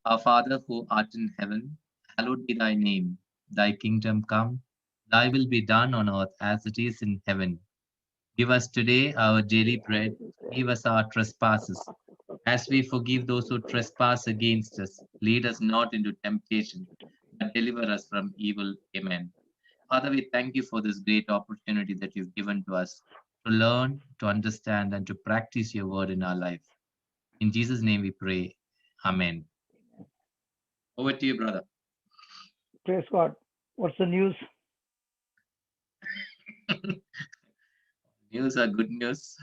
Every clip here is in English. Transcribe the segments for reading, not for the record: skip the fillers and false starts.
Our Father who art in heaven, hallowed be thy name. Thy kingdom come, thy will be done on earth as it is in heaven. Give us today our daily bread. Forgive us our trespasses, as we forgive those who trespass against us. Lead us not into temptation, but deliver us from evil. Amen. Father, we thank you for this great opportunity that you've given to us to learn, to understand, and to practice your word in our life. In Jesus' name we pray. Amen. Over to you, brother. Praise God. What's the news? News are good news.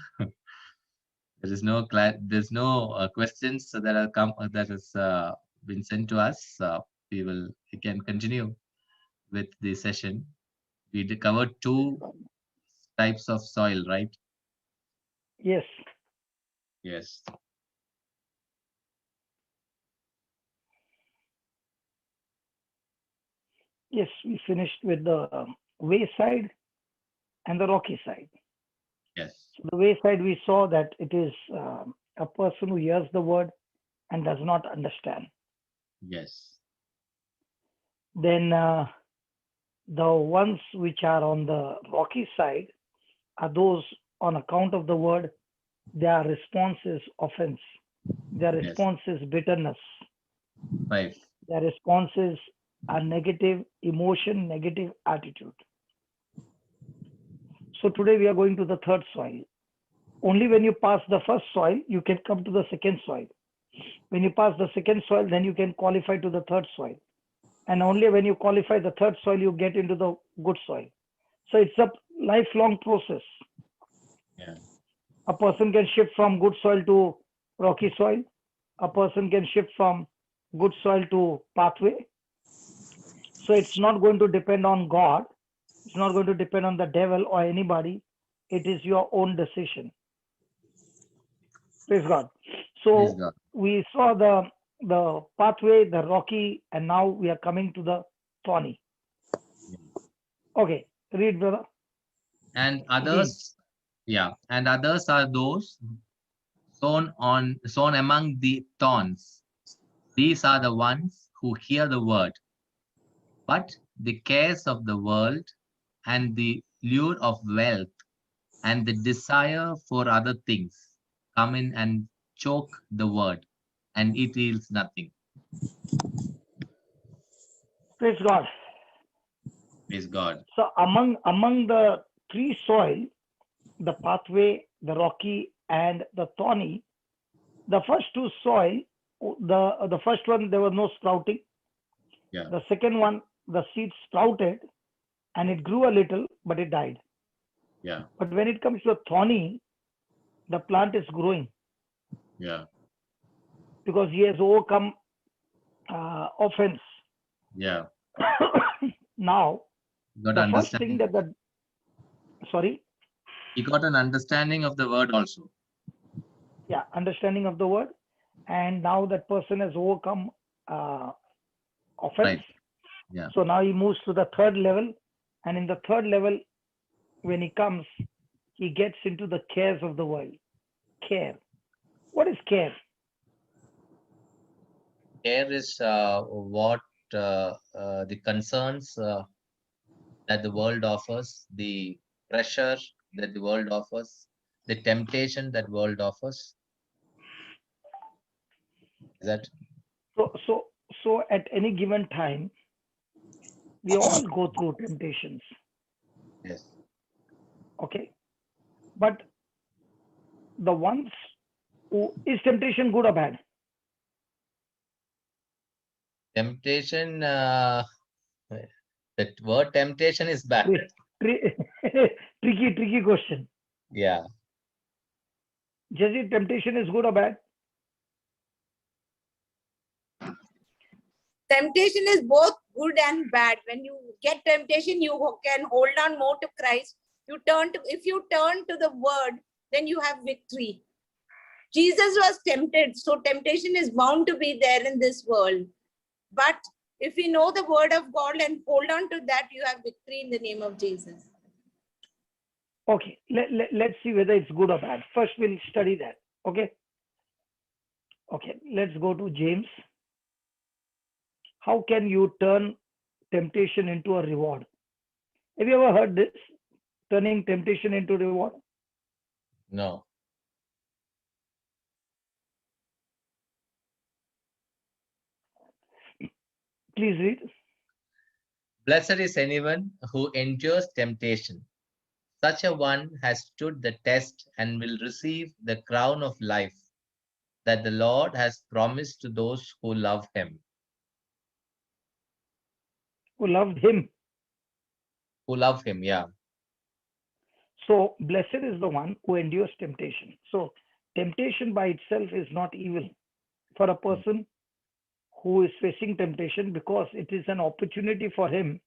There's no questions that are come that has been sent to us. We can continue with the session. We covered two types of soil, right? Yes. Yes. Yes, we finished with the wayside and the rocky side. Yes. So the wayside, we saw that it is a person who hears the word and does not understand. Yes. Then the ones which are on the rocky side are those on account of the word, their response is offense, their Yes. response is bitterness, Five. their response is a negative emotion, negative attitude. So today we are going to the third soil. Only when you pass the first soil, you can come to the second soil. When you pass the second soil, then you can qualify to the third soil. And only when you qualify the third soil, you get into the good soil. So it's a lifelong process. Yeah. A person can shift from good soil to rocky soil. A person can shift from good soil to pathway. So it's not going to depend on God. It's not going to depend on the devil or anybody. It is your own decision. Praise God. Praise So God. we saw the pathway, the rocky, and now we are coming to the thorny. Yeah. Okay, read, brother, And again. others, yeah, and others are those sown among the thorns. These are the ones who hear the word, but the cares of the world and the lure of wealth and the desire for other things come in and choke the word, and it yields nothing. Praise God. Praise God. So among the three soil, the pathway, the rocky, and the thorny, the first two soil, the first one there was no sprouting. Yeah, The second one, the seed sprouted and it grew a little, but it died. yeah, But when it comes to thorny, the plant is growing yeah, because he has overcome offense. yeah. Now, Got the first thing understanding. that the sorry, He got an understanding of the word also. yeah, understanding of the word, and now that person has overcome uh, offense. Right. Yeah. So now he moves to the third level, and in the third level, when he comes, he gets into the cares of the world. Care. What is care? Care is what the concerns that the world offers, the pressure that the world offers, the temptation that world offers. Is that So, so, so at any given time, we all go through temptations. yes? Okay, but the ones who is temptation good or bad? Temptation. That word temptation is bad. Tri- tri- tricky question. Yeah. Jesse, temptation is good or bad? Temptation is both good and bad. When you get temptation, you can hold on more to Christ. If you turn to the word, then you have victory. Jesus was tempted, so temptation is bound to be there in this world. But if you know the word of God and hold on to that, you have victory in the name of Jesus. Okay, let's see whether it's good or bad. First, we'll study that. Okay. Okay, let's go to James. how can you turn temptation into a reward? Have you ever heard this? Turning temptation into reward? No. Please read. Blessed is anyone who endures temptation. Such a one has stood the test and will receive the crown of life that the Lord has promised to those who love him. Who loved him. Who love him, yeah. So blessed is the one who endures temptation. So temptation by itself is not evil for a person who is facing temptation, because it is an opportunity for him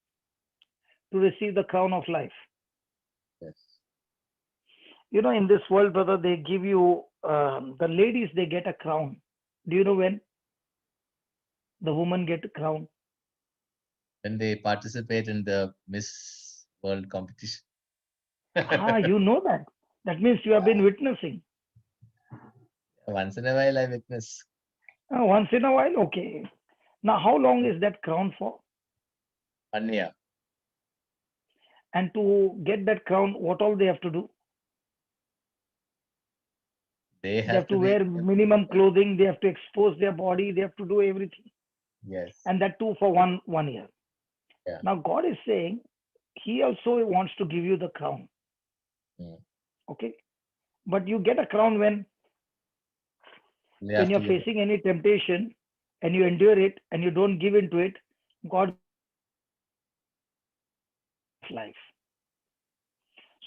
to receive the crown of life. Yes. You know, in this world, brother, they give you, the ladies, they get a crown. Do you know when the women get a crown? When they participate in the Miss World competition. You know that. That means you have been witnessing. Once in a while I witness. Once in a while, okay. Now, how long is that crown for? 1 year. And to get that crown, what all they have to do? They They have to be, wear minimum clothing. They have to expose their body. They have to do everything. yes. And that too for one year. Yeah. Now God is saying he also wants to give you the crown. Okay. But you get a crown when you're facing any temptation and you endure it and you don't give into it, God life.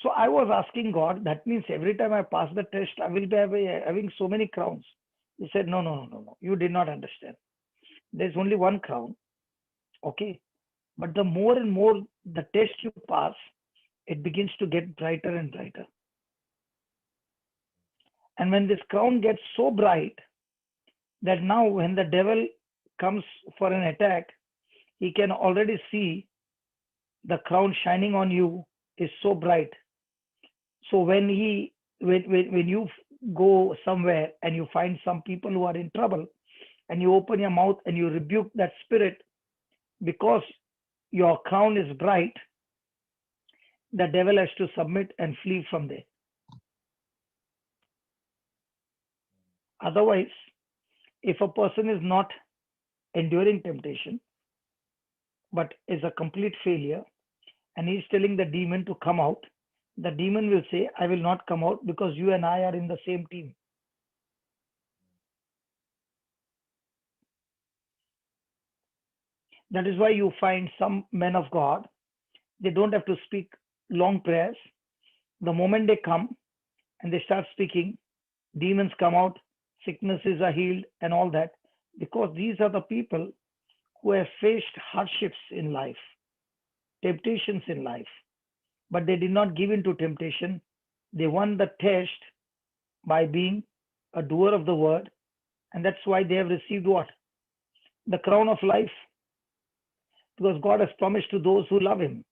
So I was asking God, that means every time I pass the test, I will be having so many crowns. He said, no. You did not understand. There's only one crown. Okay. But the more and more the test you pass, it begins to get brighter and brighter. And when this crown gets so bright that now when the devil comes for an attack, he can already see the crown shining on you is so bright. So when you go somewhere and you find some people who are in trouble and you open your mouth and you rebuke that spirit, because your crown is bright, the devil has to submit and flee from there. Otherwise, if a person is not enduring temptation, but is a complete failure, and he's telling the demon to come out, the demon will say, I will not come out because you and I are in the same team. That is why you find some men of God, they don't have to speak long prayers. The moment they come and they start speaking, demons come out, sicknesses are healed and all that, because these are the people who have faced hardships in life, temptations in life, but they did not give in to temptation. They won the test by being a doer of the word, and that's why they have received what? The crown of life, because God has promised to those who love him.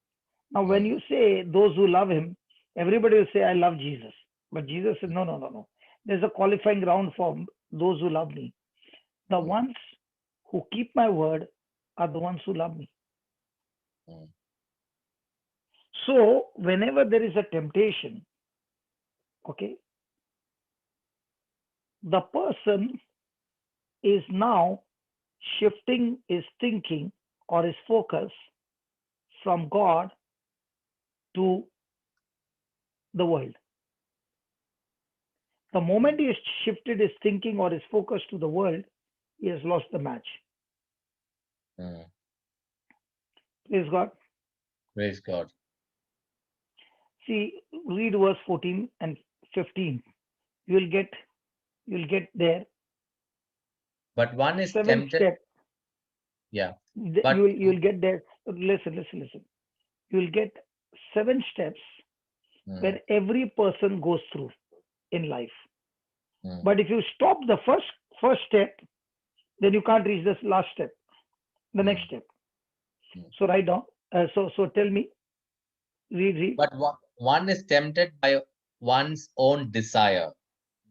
Now, when you say those who love him, everybody will say, I love Jesus. But Jesus said, no. There's a qualifying ground for those who love me. The ones who keep my word are the ones who love me. So, whenever there is a temptation, okay, the person is now shifting his thinking or his focus from God to the world. The moment he has shifted his thinking or his focus to the world, he has lost the match. Praise God. Praise God. See, read verse 14 and 15. You'll get there. But one is 7 tempted. steps. Yeah. But you'll get there. Listen. You'll get 7 steps where every person goes through in life. But if you stop the first step, then you can't reach this last step, the next step. So write down. So tell me. Read. But one is tempted by one's own desire,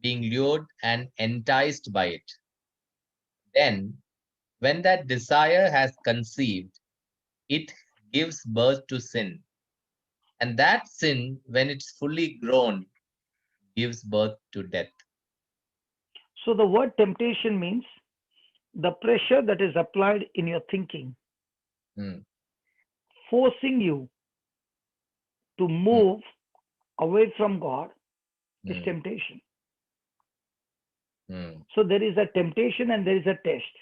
being lured and enticed by it. Then When that desire has conceived, it gives birth to sin. And that sin, when it's fully grown, gives birth to death. So the word temptation means the pressure that is applied in your thinking, Mm, forcing you to move away from God is mm, temptation. mm, So there is a temptation and there is a test.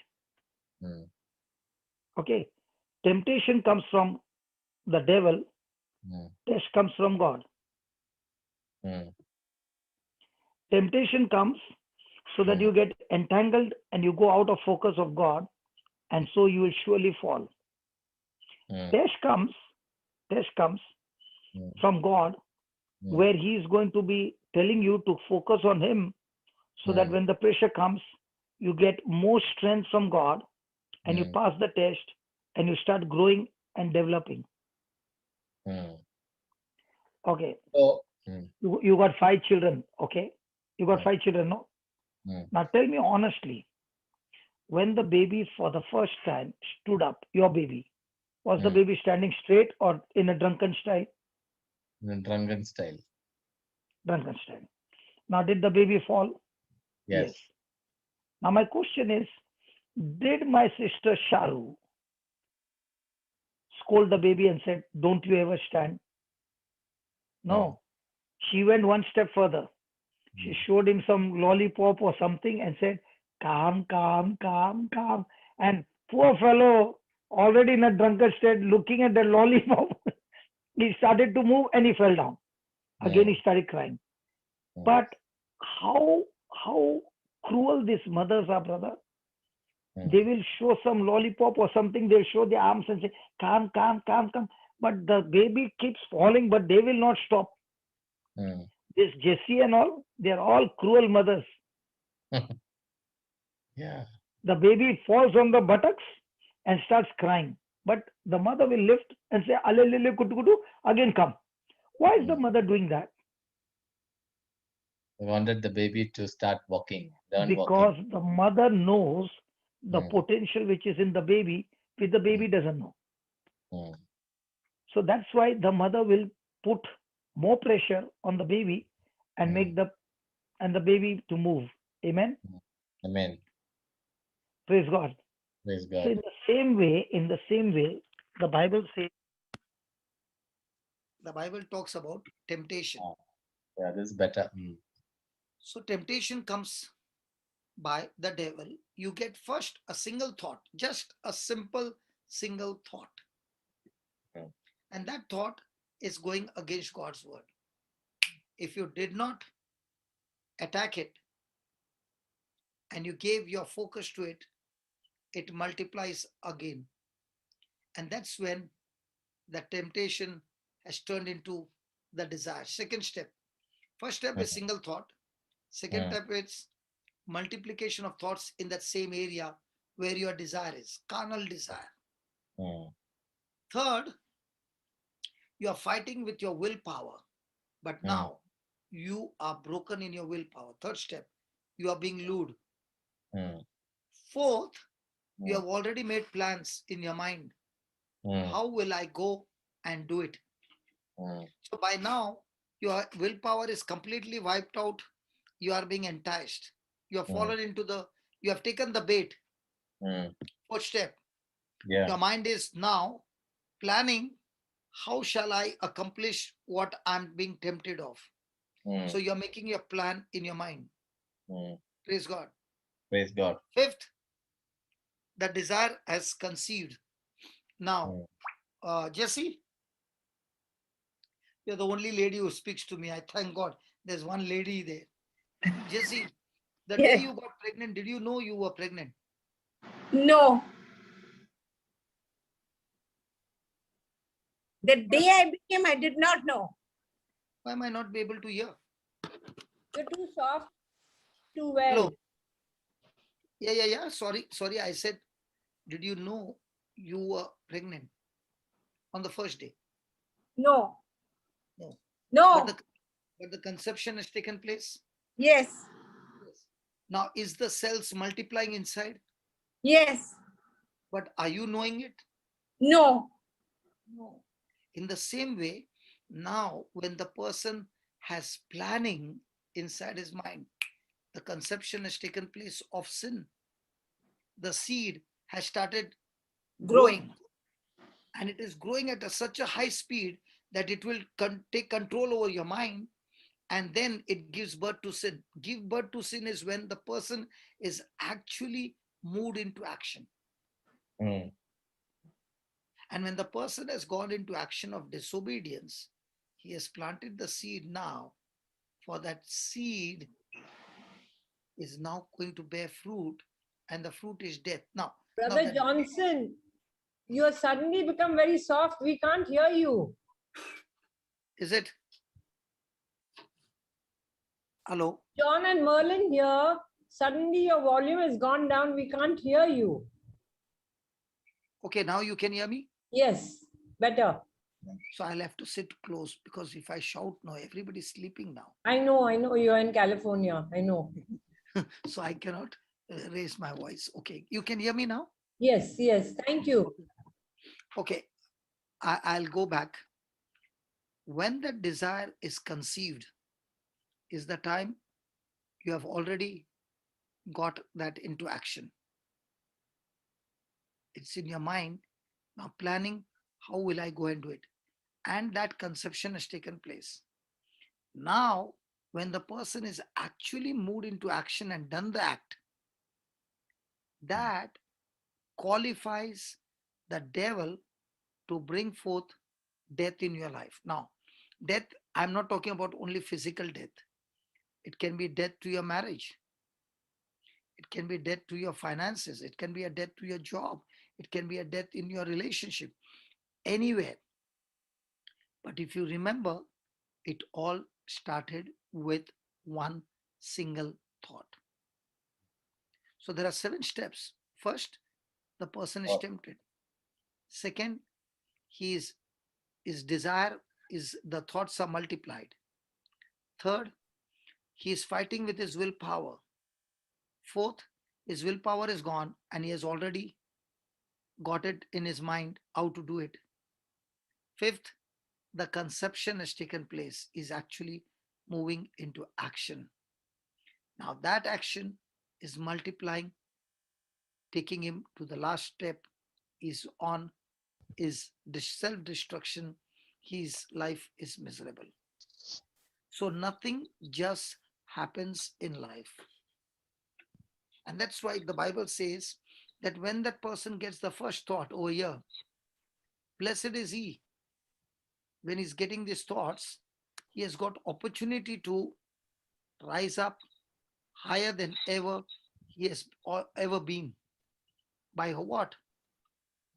mm, Okay. Temptation comes from the devil, mm, test comes from God. mm, Temptation comes so that mm, you get entangled and you go out of focus of God, and so you will surely fall. mm, Test comes, test comes mm, from God, mm, where He is going to be telling you to focus on Him, so that mm, when the pressure comes, you get more strength from God, and you mm, pass the test, and you start growing and developing. mm. Okay, So, mm, you got 5 children. Okay, you got mm, 5 children, no? mm, Now tell me honestly, when the baby for the first time stood up, your baby, was the mm. baby standing straight or in a drunken style? In a drunken style. Drunken style. Now, did the baby fall? Yes. Yes. Now, my question is, did my sister Sharu scold the baby and said, "Don't you ever stand"? No. No. She went one step further. She Mm, showed him some lollipop or something and said, "Calm, calm, calm, calm." And poor fellow, already in a drunken state, looking at the lollipop, he started to move and he fell down. Again, he mm, started crying. mm, But how cruel these mothers are, brother. mm, They will show some lollipop or something. They'll show their arms and say, "Calm, calm, calm, calm." But the baby keeps falling, but they will not stop. mm. This Jessie and all, they're all cruel mothers. Yeah. The baby falls on the buttocks and starts crying. But the mother will lift and say, "Alelele kutu kutu," again come. Why is the Mm. mother doing that? I wanted the baby to start walking, learn walking. Because the mother knows the Mm, potential which is in the baby, which the mm, baby doesn't know. mm, So that's why the mother will put more pressure on the baby and mm, make the baby to move. Amen. mm. Amen. Praise God. Praise So God. in the same way, the Bible says, the Bible talks about temptation. Ah, yeah, this is better. Mm, So temptation comes by the devil. You get first a single thought, just a simple single thought. mm, And that thought is going against God's word. If you did not attack it and you gave your focus to it, it multiplies again. And that's when the temptation has turned into the desire. Second step. First step is mm, single thought. Second mm, step is multiplication of thoughts in that same area where your desire is, carnal desire. mm, Third, you are fighting with your willpower, but mm, now you are broken in your willpower. Third step, you are being lured. mm, Fourth, you mm, have already made plans in your mind. mm, How will I go and do it? mm, So by now, your willpower is completely wiped out. You are being enticed. You have mm, fallen into you have taken the bait. mm. Fourth step, Yeah. your mind is now planning, how shall I accomplish what I'm being tempted of? So Mm, you're making your plan in your mind. mm. Praise God. Praise God. Fifth, the desire has conceived. Now, Mm. Jesse, you're the only lady who speaks to me. I thank God. There's one lady there. Jesse, the day Yes. you got pregnant, did you know you were pregnant? No. The day I became, I did not know. Why am I not be able to hear? You're too soft, too well. Hello. Yeah. Sorry. I said, did you know you were pregnant on the first day? No. No. No. But the conception has taken place. Yes. Yes. Now, is the cells multiplying inside? Yes. But are you knowing it? No. No. In the same way, now when the person has planning inside his mind, the conception has taken place of sin. The seed has started growing, and it is growing at such a high speed that it will take control over your mind, and then it gives birth to sin. Give birth to sin is when the person is actually moved into action. Mm. And when the person has gone into action of disobedience, he has planted the seed now. For that seed is now going to bear fruit, and the fruit is death. Now, Brother that, Johnson, you have suddenly become very soft. We can't hear you. is it? Hello? John and Merlin here. Suddenly your volume has gone down. We can't hear you. Okay, now you can hear me? Yes, better. So I'll have to sit close, because if I shout now, everybody's sleeping now. I know you're in California. I know. So I cannot raise my voice. Okay, you can hear me now? Yes, thank you. Okay, I'll go back. When that desire is conceived, is the time you have already got that into action. It's in your mind now, planning how will I go and do it. And that conception has taken place. Now, when the person is actually moved into action and done the act, that qualifies the devil to bring forth death in your life. Now, death, I'm not talking about only physical death. It can be death to your marriage. It can be death to your finances. It can be a death to your job. It can be a death in your relationship, anywhere. But if you remember, it all started with one single thought. So there are 7 steps. First, the person is tempted. Second, his desire is, the thoughts are multiplied. Third, he is fighting with his willpower. Fourth, his willpower is gone and he has already got it in his mind how to do it. Fifth, the conception has taken place, is actually moving into action. Now that action is multiplying, taking him to the last step, is on is self-destruction. His life is miserable. So nothing just happens in life. And that's why the Bible says that when that person gets the first thought over here, blessed is he. When he's getting these thoughts, he has got opportunity to rise up higher than ever he has ever been. By what?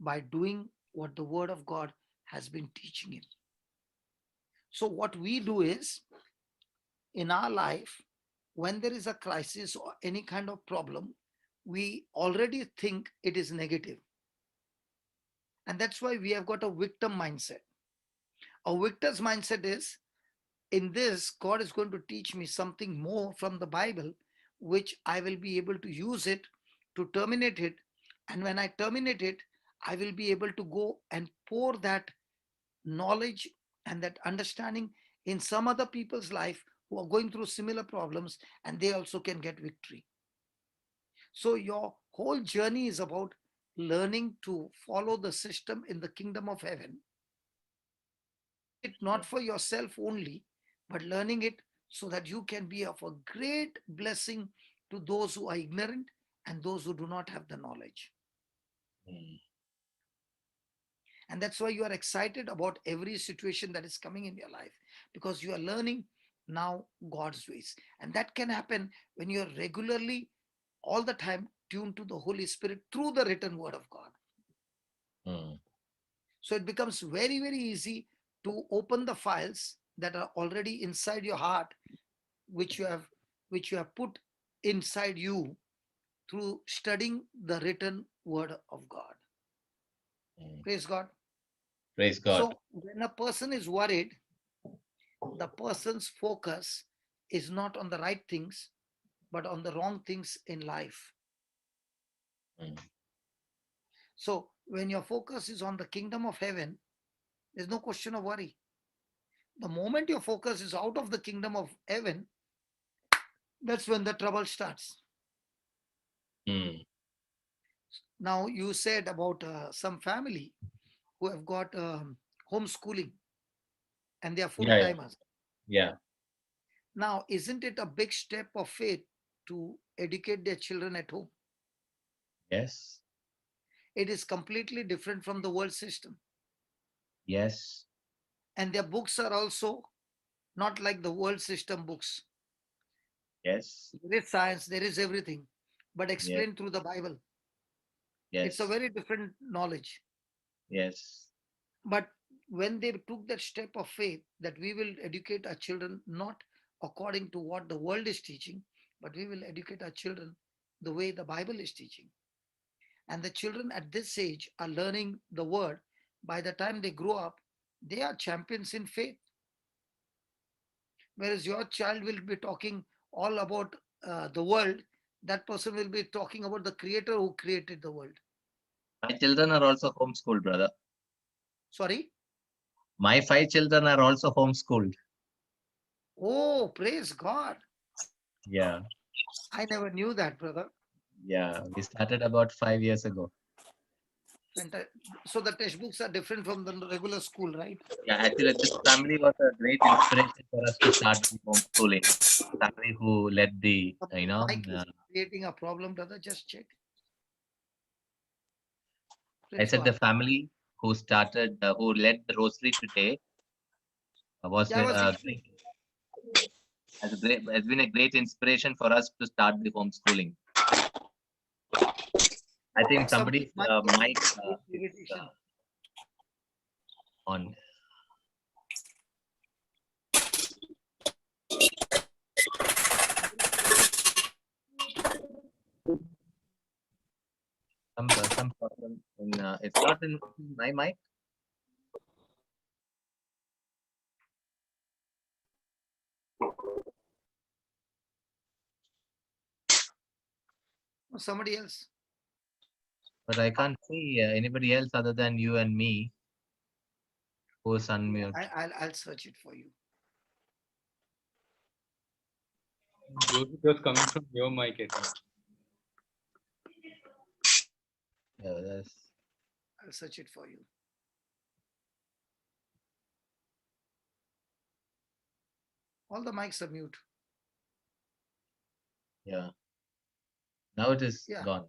By doing what the word of God has been teaching him. So what we do is, in our life, when there is a crisis or any kind of problem, we already think it is negative. And that's why we have got a victim mindset. A victor's mindset is, in this, God is going to teach me something more from the Bible, which I will be able to use it to terminate it. And when I terminate it, I will be able to go and pour that knowledge and that understanding in some other people's life who are going through similar problems, and they also can get victory. So your whole journey is about learning to follow the system in the kingdom of heaven. It not for yourself only, but learning it so that you can be of a great blessing to those who are ignorant and those who do not have the knowledge. And that's why you are excited about every situation that is coming in your life, because you are learning now God's ways. And that can happen when you are regularly, all the time, tuned to the Holy Spirit through the written word of God. So it becomes very, very easy to open the files that are already inside your heart, which you have put inside you through studying the written word of God. Praise God. Praise God. So when a person is worried, the person's focus is not on the right things, but on the wrong things in life. So when your focus is on the kingdom of heaven, there's no question of worry. The moment your focus is out of the kingdom of heaven, that's when the trouble starts. Mm. Now, you said about some family who have got homeschooling and they are full Yeah, yeah, timers. yeah. Now, isn't it a big step of faith to educate their children at home? Yes, It is completely different from the world system. yes, And their books are also not like the world system books. yes, There is science, there is everything, but yes, explained through the Bible. It's a yes, very different knowledge. yes. But when they took that step of faith that we will educate our children not according to what the world is teaching, but we will educate our children the way the Bible is teaching. And the children at this age are learning the word. By the time they grow up, they are champions in faith. Whereas your child will be talking all about the world, that person will be talking about the creator who created the world. My children are also homeschooled, brother. Sorry? My 5 children are also homeschooled. Oh, praise God. Yeah, I never knew that, brother. yeah. We started about 5 years ago. So the textbooks are different from the regular school, right? Yeah, actually, this family was a great inspiration for us to start the homeschooling. Family who led the, The mic is creating a problem, brother. Just check. I Praise said the God. family who started, who led the rosary today was Yeah, I was great, has been a great inspiration for us to start the homeschooling. I think somebody's somebody's mic mic is is irritation. on. Some problem in it's not in my mic. Somebody else. But I can't see anybody else other than you and me who's unmute. I'll search it for you. Joseph, it was coming from your mic, I think. Yeah, that's, I'll search it for you. All the mics are mute. yeah. Now it is Yeah. gone.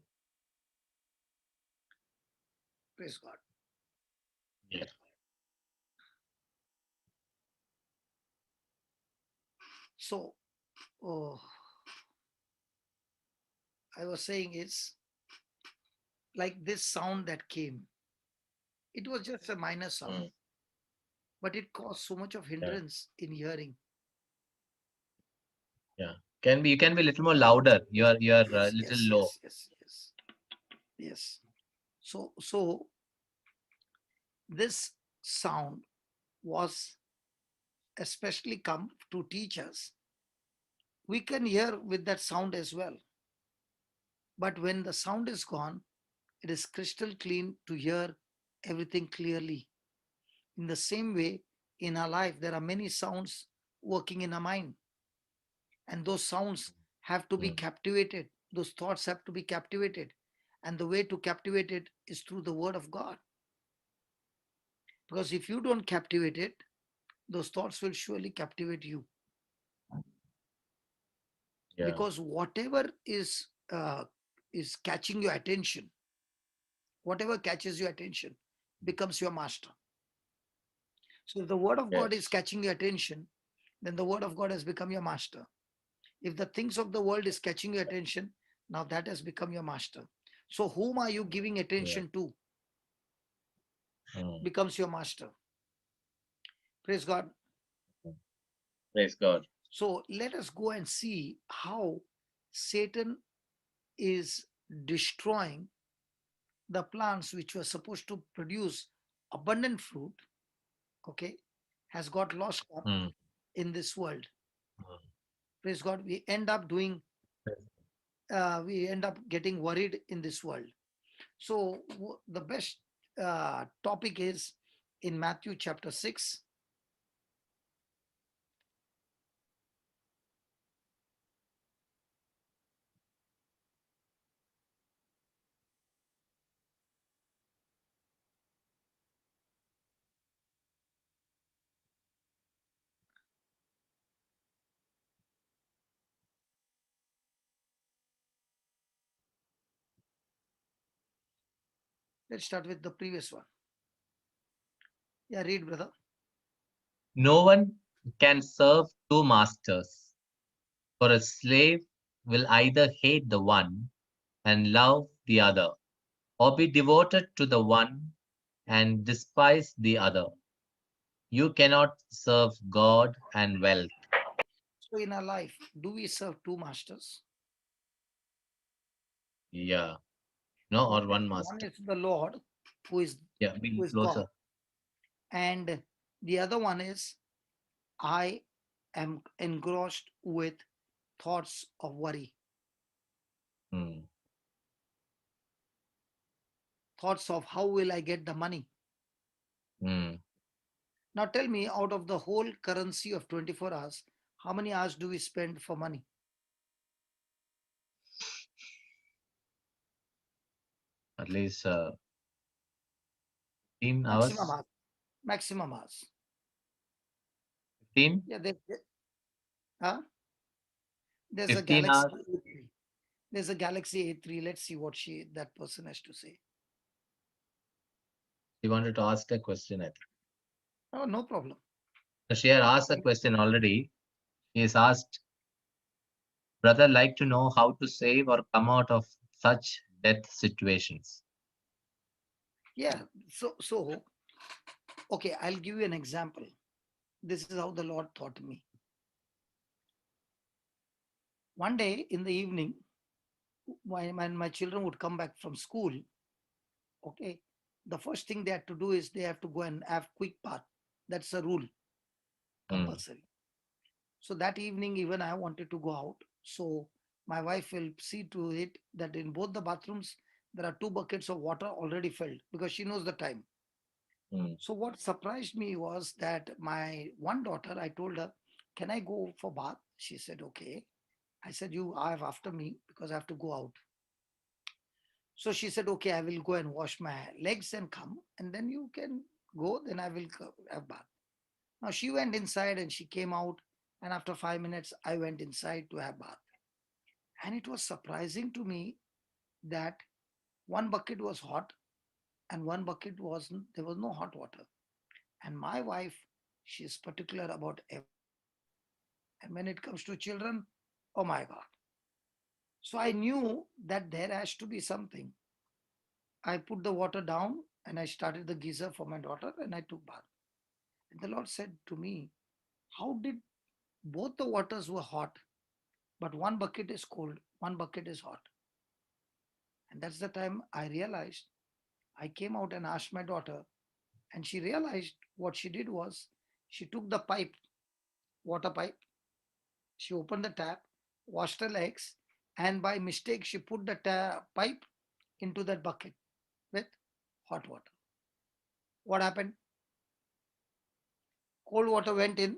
Praise God. Yeah. So, oh, I was saying is like this sound that came. It was just a minor sound, Mm. but it caused so much of hindrance in hearing. Yeah. Can be, you can be a little more louder. You're Yes, little yes, low. yes. So this sound was especially come to teach us. We can hear with that sound as well. But when the sound is gone, it is crystal clean to hear everything clearly. In the same way, in our life, there are many sounds working in our mind, and those sounds have to be Mm. captivated. Those thoughts have to be captivated. And the way to captivate it is through the word of God. Because if you don't captivate it, those thoughts will surely captivate you. Yeah. Because whatever is catching your attention, whatever catches your attention becomes your master. So if the word of God is Yes. catching your attention, then the word of God has become your master. If the things of the world is catching your attention, now that has become your master. So whom are you giving attention to Mm. becomes your master. Praise God. Praise God. So let us go and see how Satan is destroying the plants which were supposed to produce abundant fruit, okay, has got lost up Mm. in this world. Mm. Praise God. We end up getting worried in this world. So the best topic is in Matthew chapter 6. Let's start with the previous one. Yeah, read, brother. No one can serve two masters, for a slave will either hate the one and love the other, or be devoted to the one and despise the other. You cannot serve God and wealth. So in our life, do we serve two masters? Yeah. No, or Okay. one One master. is the Lord, who is Yeah, be God, closer. and the other one is I am engrossed with thoughts of worry, Hmm. thoughts of how will I get the money. Hmm. Now tell me, out of the whole currency of 24 hours, how many hours do we spend for money? At least 15 Maximum hours. hours. Maximum hours. 15? Yeah, huh? There's a 15 Galaxy hours. A3. There's a Galaxy A3. Let's see what that person has to say. She wanted to ask a question, I think. Oh, no problem. So she had asked a question already. She has asked, brother, like to know how to save or come out of such death situations. Yeah. So okay, I'll give you an example. This is how the Lord taught me. One day in the evening, when my children would come back from school, okay, the first thing they had to do is they have to go and have quick bath. That's a rule, Hmm. compulsory. So that evening, even I wanted to go out. So my wife will see to it that in both the bathrooms, there are 2 buckets of water already filled because she knows the time. Hmm. So what surprised me was that my one daughter, I told her, can I go for bath? She said, okay. I said, you are after me because I have to go out. So she said, okay, I will go and wash my legs and come, and then you can go, then I will have bath. Now she went inside and she came out, and after 5 minutes, I went inside to have bath. And it was surprising to me that one bucket was hot and one bucket wasn't, there was no hot water. And my wife, she is particular about everything. And when it comes to children, oh my God. So I knew that there has to be something. I put the water down and I started the geyser for my daughter and I took bath. And the Lord said to me, how did both the waters were hot, but one bucket is cold, one bucket is hot? And that's the time I realized. I came out and asked my daughter, and she realized what she did was she took the pipe, water pipe, she opened the tap, washed her legs, and by mistake she put the pipe into that bucket with hot water. What happened? Cold water went in.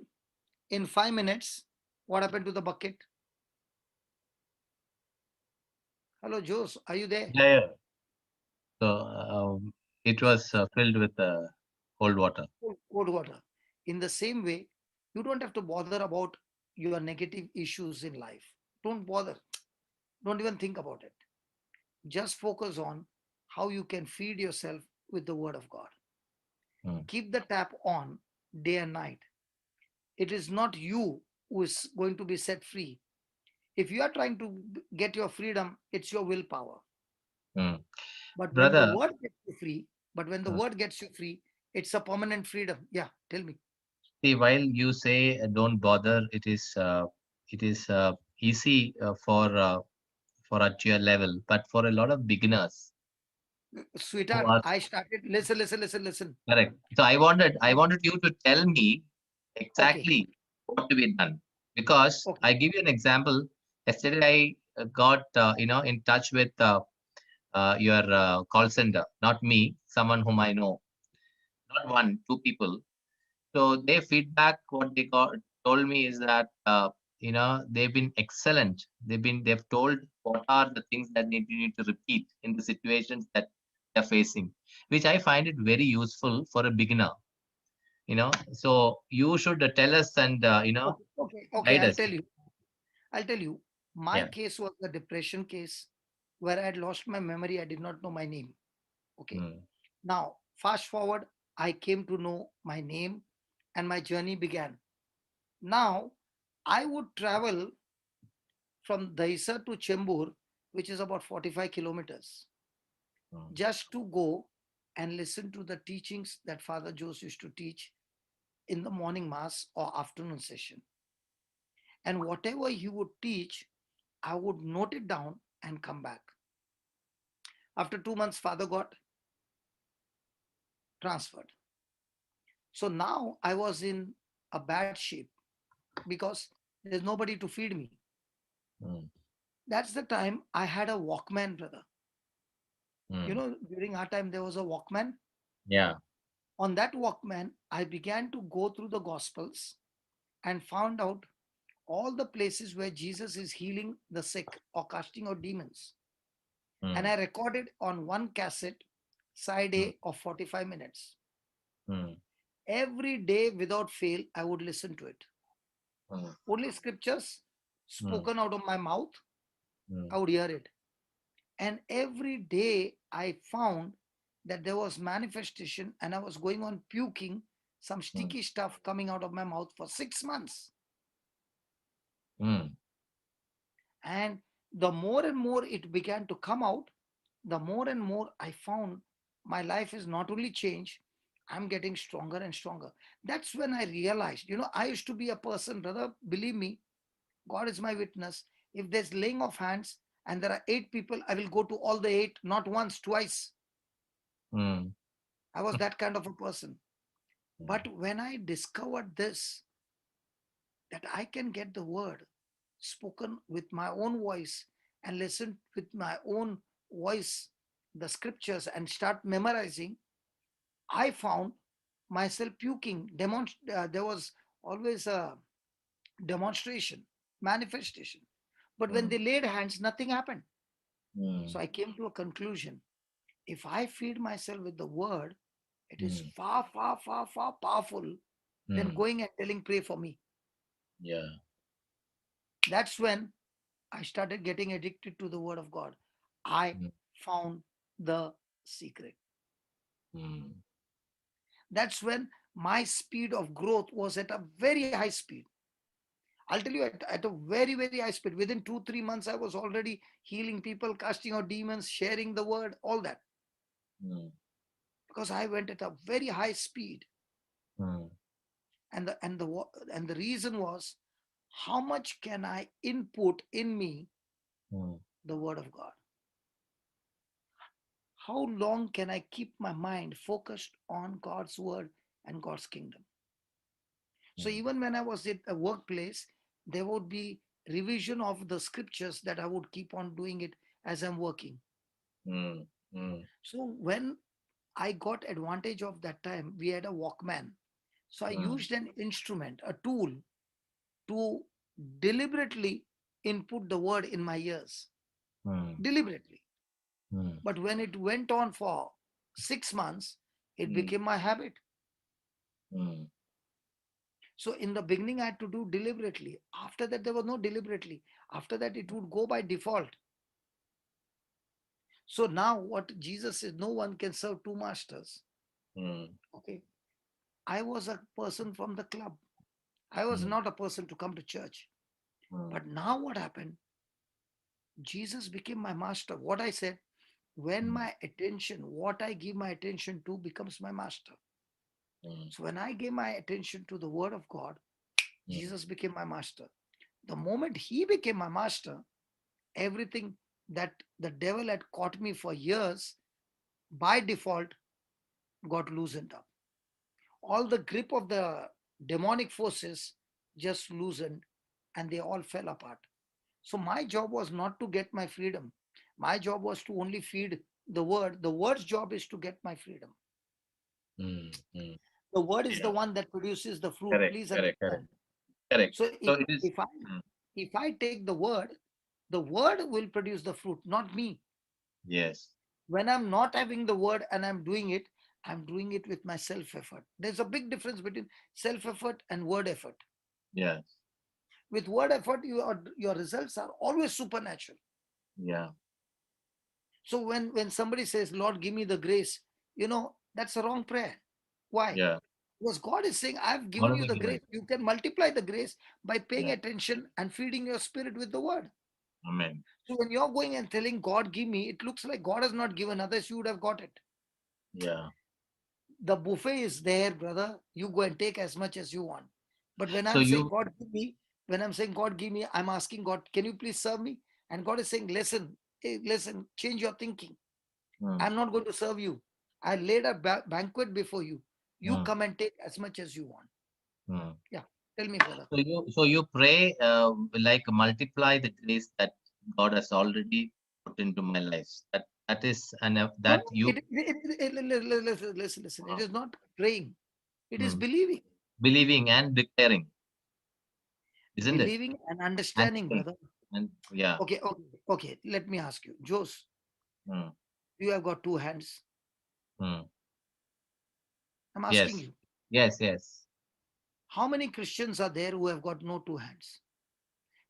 In 5 minutes, what happened to the bucket? Hello, Jose, are you there? Yeah, yeah. So it was filled with cold water. Cold water. In the same way, you don't have to bother about your negative issues in life. Don't bother. Don't even think about it. Just focus on how you can feed yourself with the word of God. Hmm. Keep the tap on day and night. It is not you who is going to be set free. If you are trying to get your freedom, it's your willpower. Hmm. But when the Brother, word gets you free, but when the hmm, word gets you free, it's a permanent freedom. Yeah, tell me. see, while you say don't bother, it is easy for at your level, but for a lot of beginners who Sweetheart, are I started. Listen. correct. So I wanted you to tell me Okay, exactly what to be done because okay, I give you an example. Yesterday I got in touch with your call center, not me, someone whom I know, not one, two people. So their feedback, what they told me is that they've been excellent. They've told what are the things that you need to repeat in the situations that they're facing, which I find it very useful for a beginner. So you should tell us and Okay. guide us. I'll tell you. My Yeah. case was the depression case where I had lost my memory. I did not know my name. Okay. Mm, Now, fast forward, I came to know my name and my journey began. Now, I would travel from Daisar to Chembur, which is about 45 kilometers, mm, just to go and listen to the teachings that Father Jose used to teach in the morning mass or afternoon session. And whatever he would teach, I would note it down and come back. After 2 months, Father got transferred. So now I was in a bad shape because there's nobody to feed me. mm, That's the time I had a Walkman, brother. mm. During our time, there was a Walkman. Yeah. On that Walkman, I began to go through the Gospels and found out all the places where Jesus is healing the sick or casting out demons. And Mm, I recorded on one cassette, side mm, A of 45 minutes. mm, Every day without fail, I would listen to it. mm, Only scriptures mm, spoken out of my mouth, mm, I would hear it. And every day I found that there was manifestation and I was going on puking some mm, sticky stuff coming out of my mouth for 6 months. mm, And the more and more it began to come out, the more and more I found my life is not only changed, I'm getting stronger and stronger. That's when I realized, I used to be a person, brother, believe me, God is my witness. If there's laying of hands and there are 8 people, I will go to all the 8, not once, twice. mm, I was that kind of a person. mm, But when I discovered this, that I can get the word spoken with my own voice and listen with my own voice, the scriptures, and start memorizing, I found myself puking. There was always a demonstration, manifestation. But when mm, they laid hands, nothing happened. mm, So I came to a conclusion. If I feed myself with the word, it is mm, far, far, far, far powerful than mm. going and telling, pray for me. Yeah. That's when I started getting addicted to the word of God. I Mm, found the secret. mm, That's when my speed of growth was at a very high speed. I'll tell you at a very, very high speed. Within 2, 3 months, I was already healing people, casting out demons, sharing the word, all that. mm, Because I went at a very high speed. mm, And the reason was, how much can I input in me mm, the word of God? How long can I keep my mind focused on God's word and God's kingdom? So mm, even when I was at a workplace, there would be revision of the scriptures that I would keep on doing it as I'm working. mm, mm, So when I got advantage of that time, we had a Walkman. So I mm, used an instrument, a tool to deliberately input the word in my ears, mm, deliberately. mm, But when it went on for 6 months, it mm, became my habit. mm, So in the beginning, I had to do deliberately. After that, there was no deliberately. After that, it would go by default. So now what Jesus says, no one can serve two masters. mm, Okay. I was a person from the club. I was mm, not a person to come to church. mm, But now what happened? Jesus became my master. What I said, when mm, my attention, what I give my attention to becomes my master. mm, So when I gave my attention to the word of God, mm, Jesus became my master. The moment he became my master, everything that the devil had caught me for years by default got loosened up. All the grip of the demonic forces just loosened and they all fell apart. So my job was not to get my freedom. My job was to only feed the word. The word's job is to get my freedom. Mm, mm. The word is Yeah. the one that produces the fruit. Correct, Please correct, correct, understand. correct. So So it is. Mm, if I take the word will produce the fruit, not me. yes. When I'm not having the word and I'm doing it with my self effort. There's a big difference between self effort and word effort. Yes. With word effort, your results are always supernatural. Yeah. So when somebody says, Lord, give me the grace, that's a wrong prayer. Why? Yeah. Because God is saying, I've given you Already the given. grace. You can multiply the grace by paying Yeah. attention and feeding your spirit with the word. Amen. So when you're going and telling God, give me, it looks like God has not given, others you would have got it. Yeah. The buffet is there, brother. You go and take as much as you want. But when So I'm saying, you. God, give me, when I'm saying, God, give me, I'm asking God, can you please serve me? And God is saying, listen, hey, listen, change your thinking. Mm, I'm not going to serve you. I laid a banquet before you. You mm, come and take as much as you want. mm. Yeah. Tell me, brother. So you pray like multiply the grace that God has already put into my life. That is and No, that you listen. It is not praying. It is mm, believing. believing and declaring, isn't it? Believing and And understanding, saying, brother. and yeah. Okay. Let me ask you. Jose, Mm, you have got two hands. mm. I'm asking Yes. you. Yes. Yes. How many Christians are there who have got no two hands?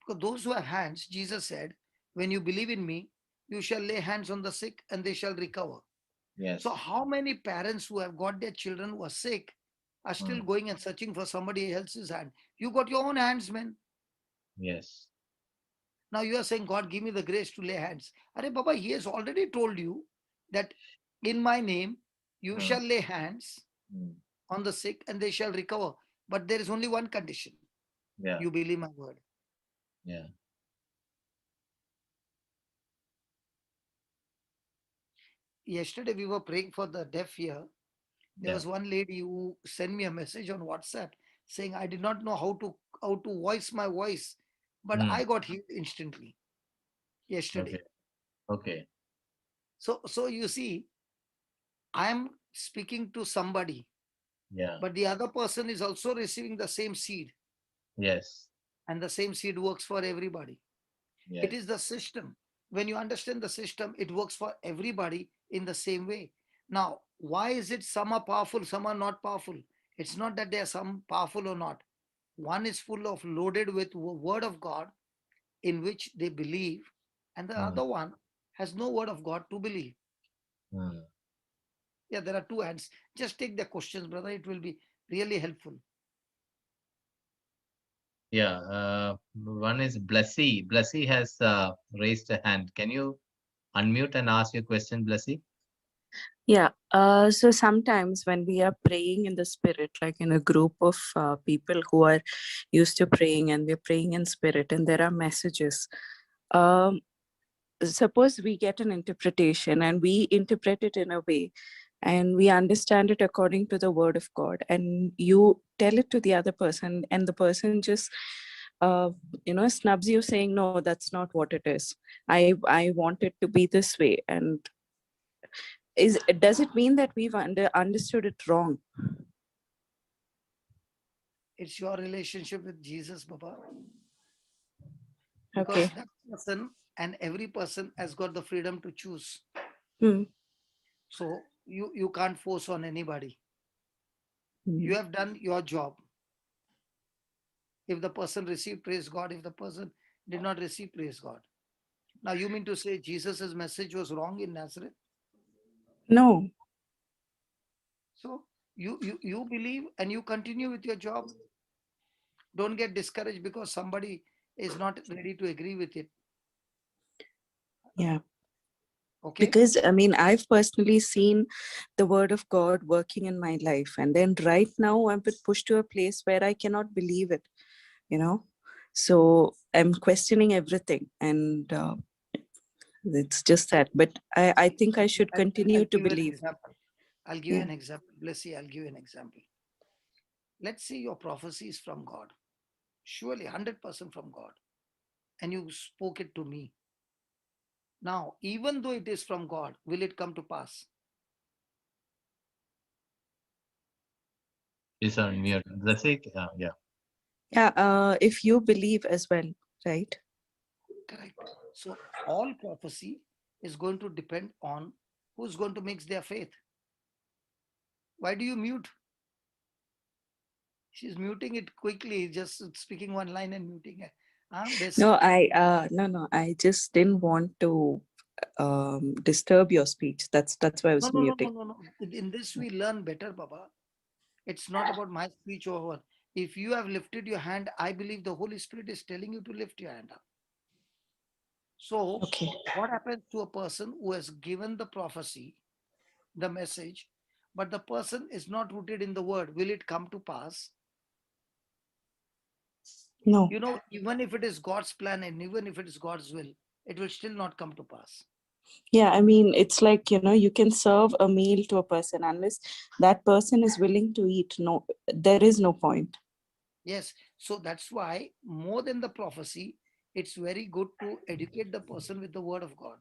Because those who have hands, Jesus said, when you believe in me, you shall lay hands on the sick and they shall recover. So, Yes. how many parents who have got their children who are sick are still Mm, going and searching for somebody else's hand? You got your own hands, man. yes. Now you are saying, God, give me the grace to lay hands. Are Baba, he has already told you that in my name you Mm, shall lay hands mm. on the sick and they shall recover. But there is only one condition. Yeah. You believe my word. Yeah. Yesterday we were praying for the deaf here. There Yeah. was one lady who sent me a message on WhatsApp saying, I did not know how to voice my voice, but Mm, I got healed instantly yesterday. okay. Okay. So you see, I am speaking to somebody, Yeah. but the other person is also receiving the same seed, Yes. and the same seed works for everybody. It Yes. is the system. When you understand the system, it works for everybody in the same way. Now, why is it some are powerful, some are not powerful? It's not that they are some powerful or not. One is full of loaded with word of God in which they believe, and the Mm, other one has no word of God to believe. mm. Yeah, there are two hands. Just take the questions, brother. It will be really helpful. Yeah. One is Blessy. Blessy has raised a hand. Can you unmute and ask your question, Blessy? Yeah. So sometimes when we are praying in the spirit, like in a group of people who are used to praying and we're praying in spirit, and there are messages. Um, Suppose we get an interpretation and we interpret it in a way and we understand it according to the word of God, and you tell it to the other person, and the person just snubs you saying, no, that's not what it is. I want it to be this way. And does it mean that we've understood it wrong? It's your relationship with Jesus, Baba. Okay. Because that person and every person has got the freedom to choose. Hmm. So you can't force on anybody. Hmm. You have done your job. If the person received, praise God. If the person did not receive, praise God. Now you mean to say Jesus' message was wrong in Nazareth? No. So you believe and you continue with your job. Don't get discouraged because somebody is not ready to agree with it. Yeah. Okay. Because I mean, I've personally seen the word of God working in my life. And then right now I'm been pushed to a place where I cannot believe it, you know? So I'm questioning everything. And it's just that. But I think I should continue I'll to give you an believe. example. I'll give you Yeah. an example. Bless you. I'll give you an example. Let's say your prophecy is from God. Surely 100% from God. And you spoke it to me. Now, even though it is from God, will it come to pass? Is our near. That's it. Yeah. Yeah, if you believe as well, right? Correct. So all prophecy is going to depend on who's going to mix their faith. Why do you mute? She's muting it quickly, just speaking one line and muting it. No, I just didn't want to disturb your speech. That's why I No, was no, no, no, muting. no, no. In this we learn better, Baba. It's not about my speech or what. If you have lifted your hand, I believe the Holy Spirit is telling you to lift your hand up. So, Okay. what happens to a person who has given the prophecy, the message, but the person is not rooted in the word? Will it come to pass? No. You know, even if it is God's plan and even if it is God's will, it will still not come to pass. Yeah, I mean, it's like, you can serve a meal to a person unless that person is willing to eat. No, there is no point. Yes. So that's why more than the prophecy, it's very good to educate the person with the word of God.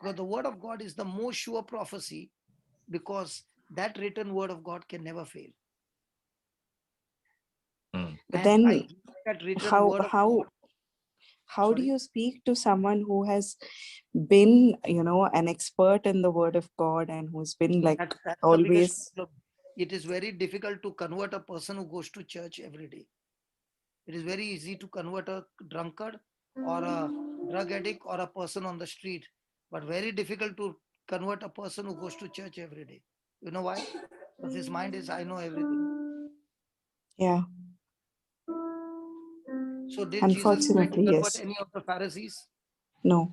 Because the word of God is the most sure prophecy, because that written word of God can never fail. Mm. But And by then giving that written how word of how God, how do sorry, you speak to someone who has been, an expert in the word of God and who's been like that's the biggest always. problem. It is very difficult to convert a person who goes to church every day. It is very easy to convert a drunkard or a drug addict or a person on the street, but very difficult to convert a person who goes to church every day. You know why? Because his mind is, I know everything. Yeah, So did Jesus try to unfortunately, convert yes. any of the Pharisees? No.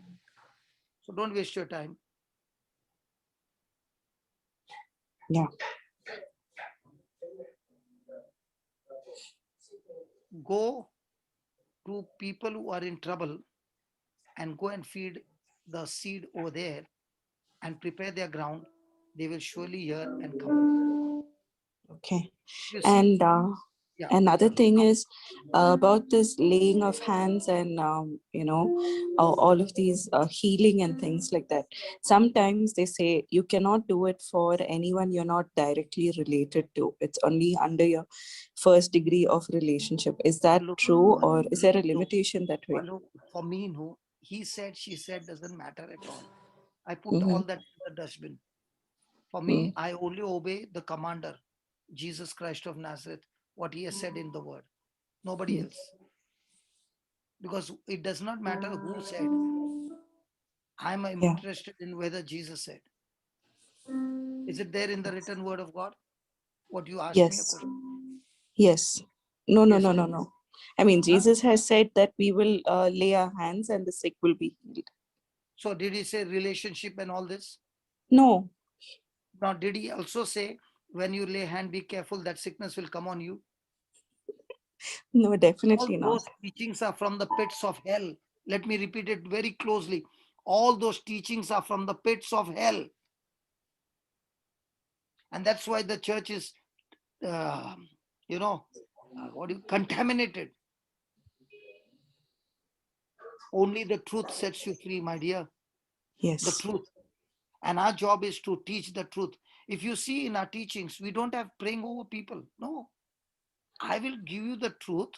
So don't waste your time. Yeah. Go to people who are in trouble and go and feed the seed over there and prepare their ground. They will surely hear and come. Okay. You see, And yeah. another thing is about this laying of hands and all of these healing and things like that. Sometimes they say you cannot do it for anyone you're not directly related to. It's only under your first degree of relationship. Is that Look, true, or is there a look, limitation that way? follow, for me, no. He said, she said, doesn't matter at all. I put Mm-hmm. all that in the dustbin. For me, I only obey the commander, Jesus Christ of Nazareth, what he has said in the word. Nobody else. Because it does not matter who said. I'm Yeah. interested in whether Jesus said. Is it there in the written word of God? What you asked me a Yes. question. Yes. No, no, Yes, no, or no, no? no. I mean, Huh? Jesus has said that we will lay our hands and the sick will be healed. So did he say relationship and all this? No, Now, did he also say, when you lay hand, be careful that sickness will come on you? no, All definitely not. those teachings are from the pits of hell. Let me repeat it very closely. All those teachings are from the pits of hell. And that's why the church is, uh, contaminated. Only the truth sets you free, my dear. The Yes. truth. And our job is to teach the truth. If you see in our teachings, we don't have praying over people. No. I will give you the truth.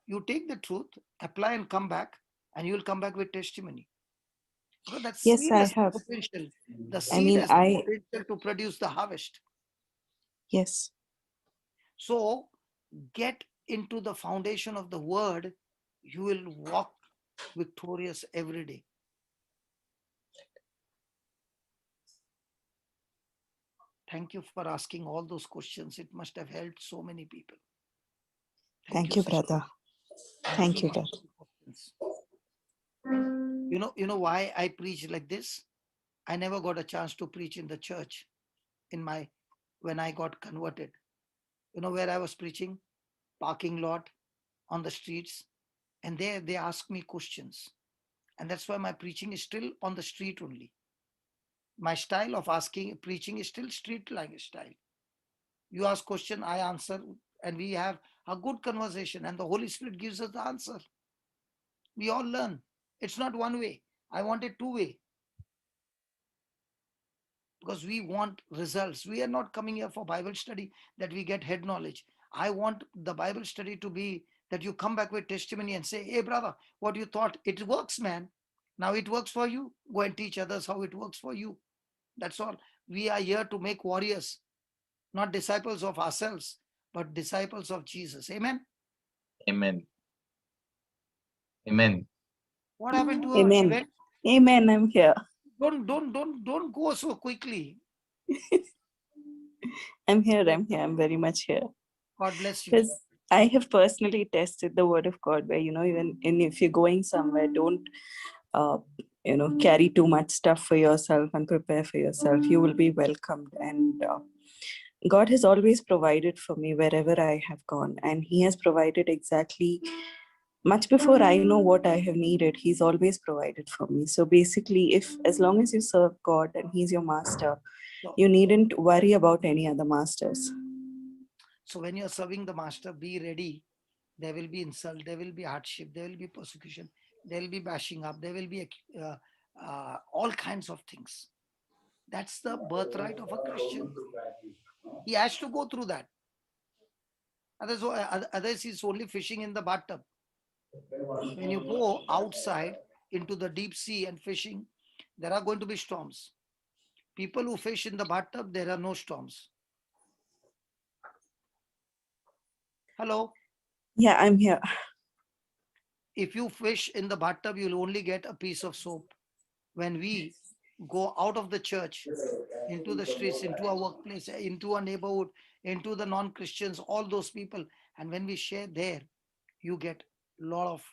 You take the truth, apply and come back, and you will come back with testimony. Because that Yes, seed I has the have. potential. The I seed mean, has the potential to produce the harvest. yes. So get into the foundation of the word. You will walk victorious every day. Thank you for asking all those questions. It must have helped so many people. Thank You, you, sister. brother. And Thank keep you, brother. asking questions. You know why I preach like this? I never got a chance to preach in the church when I got converted. You know where I was preaching? Parking lot, on the streets. And there they ask me questions. And that's why my preaching is still on the street only. My style of preaching is still street language style. You ask question, I answer, and we have a good conversation, and the Holy Spirit gives us the answer. We all learn. It's not one way. I want it two-way. Because we want results. We are not coming here for Bible study that we get head knowledge. I want the Bible study to be that you come back with testimony and say, hey, brother, what you thought? It works, man. Now it works for you. Go and teach others how it works for you. That's all. We are here to make warriors, not disciples of ourselves, but disciples of Jesus. Amen. Amen. Amen. What happened to her? She Amen. went. Amen. I'm here. Don't go so quickly. I'm here. I'm very much here. God bless you. Because I have personally tested the word of God where, even if you're going somewhere, don't, carry too much stuff for yourself and prepare for yourself. You will be welcomed. And God has always provided for me wherever I have gone. And He has provided exactly much before I know what I have needed. He's always provided for me. So basically, as long as you serve God and He's your master, you needn't worry about any other masters. So when you're serving the master, be ready. There will be insult, there will be hardship, there will be persecution, there will be bashing up, there will be all kinds of things. That's the birthright of a Christian. He has to go through that. Otherwise, he's only fishing in the bathtub. When you go outside into the deep sea and fishing, there are going to be storms. People who fish in the bathtub, there are no storms. Hello? Yeah, I'm here. If you fish in the bathtub, you'll only get a piece of soap. When we go out of the church, into the streets, into our workplace, into our neighborhood, into the non-Christians, all those people, and when we share there, you get a lot of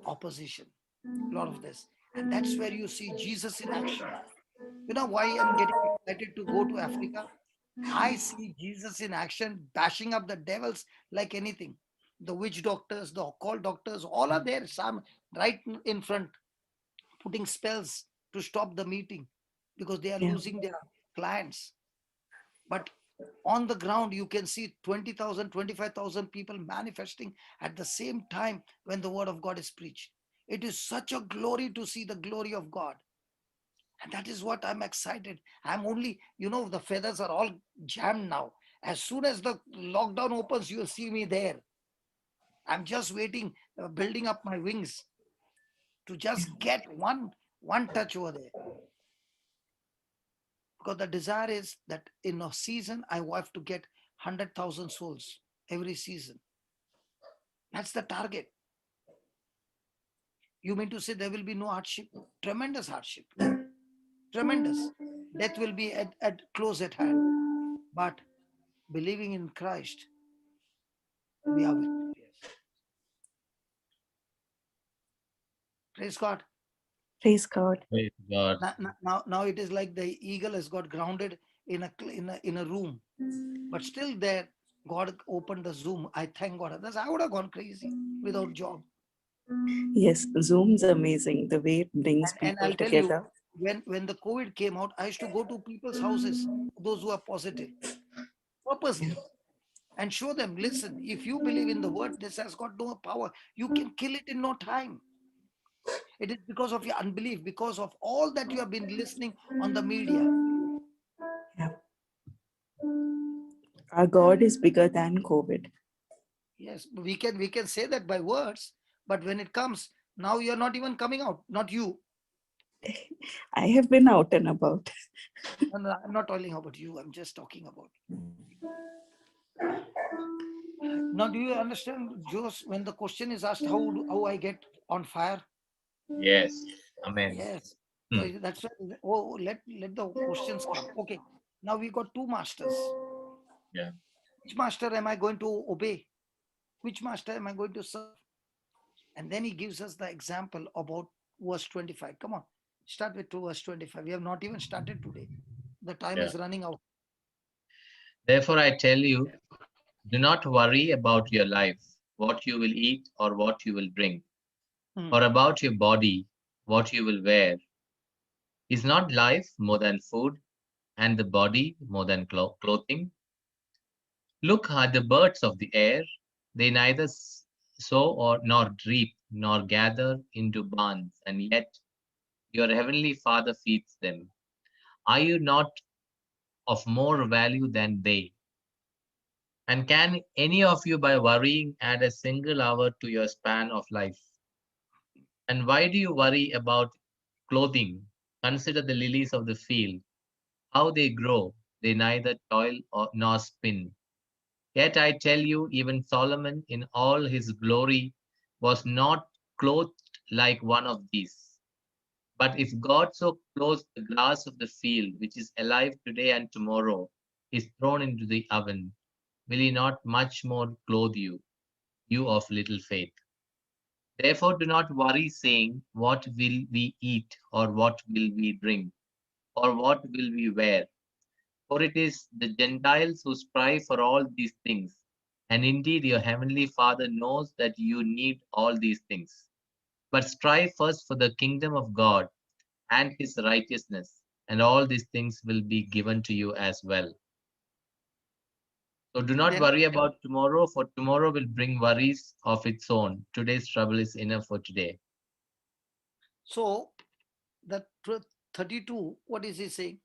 opposition, a lot of this. And that's where you see Jesus in action. You know why I'm getting excited to go to Africa? I see Jesus in action, bashing up the devils like anything. The witch doctors, the occult doctors, all are there. Some right in front, putting spells to stop the meeting because they are losing their clients. But on the ground, you can see 20,000, 25,000 people manifesting at the same time when the word of God is preached. It is such a glory to see the glory of God. And that is what I'm excited. I'm only, the feathers are all jammed now. As soon as the lockdown opens, you'll see me there. I'm just waiting, building up my wings to just get one touch over there. Because the desire is that in a season, I have to get 100,000 souls every season. That's the target. You mean to say there will be no hardship? Tremendous hardship. Tremendous. Death will be at close at hand. But believing in Christ, we are victorious. Praise God. Praise God. Praise God. Now it is like the eagle has got grounded in a room, but still there, God opened the Zoom. I thank God. Otherwise, I would have gone crazy without job. Yes, Zoom's amazing. The way it brings And people I'll tell together. you, when the COVID came out, I used to go to people's houses, those who are positive, purposely, and show them, listen, if you believe in the word, this has got no power. You can kill it in no time. It is because of your unbelief, because of all that you have been listening on the media. Yeah. Our God is bigger than COVID. Yes, we can say that by words, but when it comes, now you're not even coming out, not you. I have been out and about. No, I'm not talking about you. I'm just talking about. Now, do you understand, Jose, when the question is asked, how I get on fire? Yes. Amen. Yes. So that's why, let the questions come. Okay. Now we got two masters. Yeah. Which master am I going to obey? Which master am I going to serve? And then he gives us the example about verse 25. Come on, start with verse 25. We have not even started today. The time is running out. Therefore, I tell you, do not worry about your life, what you will eat or what you will drink, or about your body, what you will wear. Is not life more than food, and the body more than clothing? Look at the birds of the air. They neither sow nor reap nor gather into barns, and yet Your heavenly Father feeds them. Are you not of more value than they? And can any of you, by worrying, add a single hour to your span of life? And why do you worry about clothing? Consider the lilies of the field, how they grow. They neither toil nor spin. Yet I tell you, even Solomon in all his glory was not clothed like one of these. But if God so clothes the grass of the field, which is alive today and tomorrow, is thrown into the oven, will he not much more clothe you, you of little faith? Therefore do not worry, saying, what will we eat, or what will we drink, or what will we wear? For it is the Gentiles who strive for all these things. And indeed, your heavenly Father knows that you need all these things. But strive first for the kingdom of God and his righteousness, and all these things will be given to you as well. So do not Then, worry about tomorrow, for tomorrow will bring worries of its own. Today's trouble is enough for today. so the 32, what is he saying?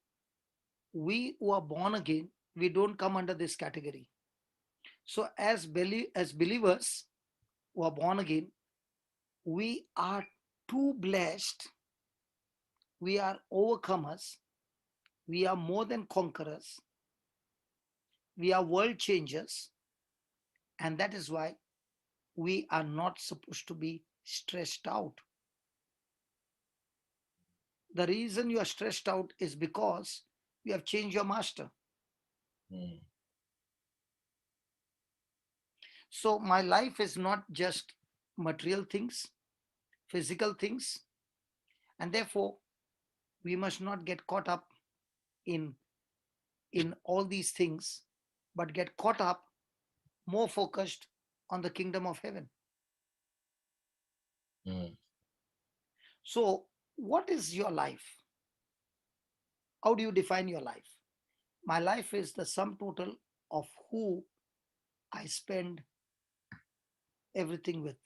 We who are born again, we don't come under this category. So as believers who are born again, we are too blessed. We are overcomers. We are more than conquerors. We are world changers. And that is why we are not supposed to be stressed out. The reason you are stressed out is because you have changed your master. Hmm. So my life is not just material things, physical things, and therefore we must not get caught up in all these things, but get caught up more focused on the kingdom of heaven. Hmm. So what is your life? How do you define your life? My life is the sum total of who I spend everything with.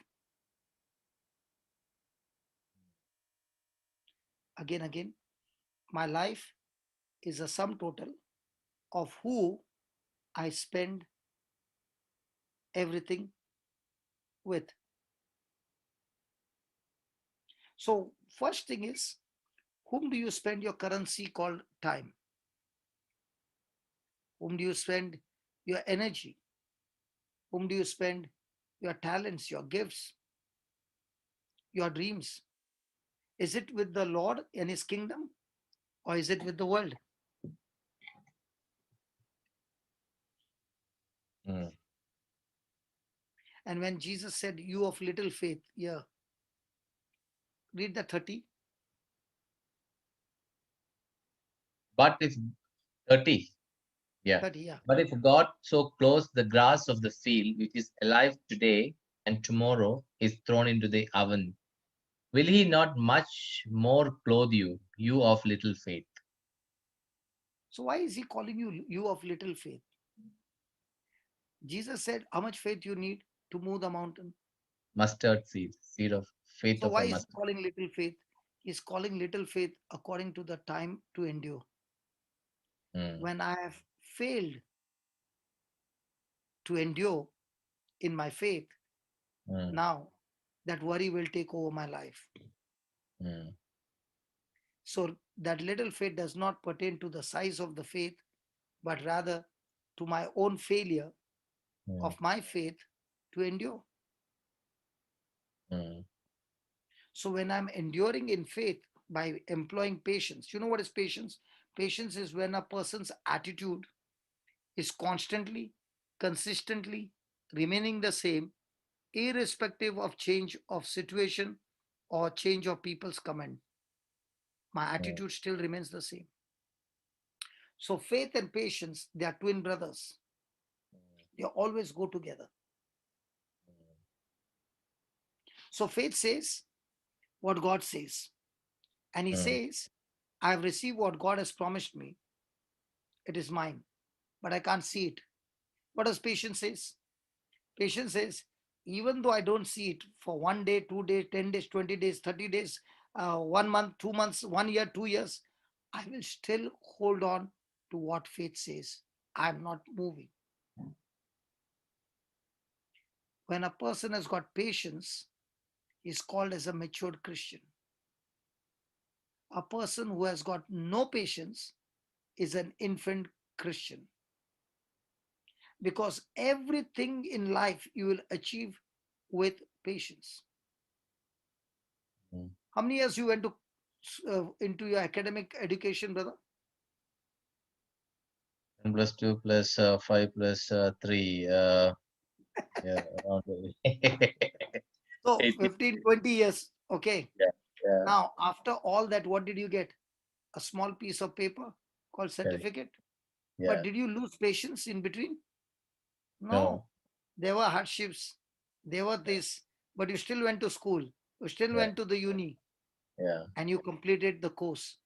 Again, my life is a sum total of who I spend everything with. So, first thing is, whom do you spend your currency called time? Whom do you spend your energy? Whom do you spend your talents, your gifts, your dreams? Is it with the Lord and his kingdom, or is it with the world? Hmm. And when Jesus said, you of little faith, yeah, read the 30. But if 30, yeah. 30, yeah. But if God so clothes the grass of the field, which is alive today and tomorrow is thrown into the oven, will he not much more clothe you, you of little faith? So why is he calling you of little faith? Jesus said, how much faith you need to move the mountain? Mustard seed, seed of faith So of a why is he mustard. calling little faith? He's calling little faith according to the time to endure. Hmm. When I have failed to endure in my faith, Hmm. now that worry will take over my life. Hmm. So that little faith does not pertain to the size of the faith, but rather to my own failure Hmm. of my faith to endure. Hmm. So when I'm enduring in faith by employing patience, you know what is patience? Patience is when a person's attitude is constantly, consistently remaining the same, irrespective of change of situation or change of people's comment. My Hmm. attitude still remains the same. So faith and patience, they are twin brothers. They always go together. So faith says what God says. And he Hmm. says, I have received what God has promised me. It is mine, but I can't see it. What does patience says? Patience says, even though I don't see it for 1 day, 2 days, 10 days, 20 days, 30 days, 1 month, 2 months, 1 year, 2 years, I will still hold on to what faith says. I'm not moving. When a person has got patience, he's called as a matured Christian. A person who has got no patience is an infant Christian. Because everything in life you will achieve with patience. Mm. How many years you went to into your academic education, brother? 10 plus 2 plus 5 plus 3. Yeah, around So 18. 15, 20 years. Okay. Yeah, yeah, Now, after all that, what did you get? A small piece of paper called correct. certificate. Yeah, But did you lose patience in between? No. no, There were hardships. There were this. But you still went to school. You still yeah, went to the uni yeah, and you completed the course.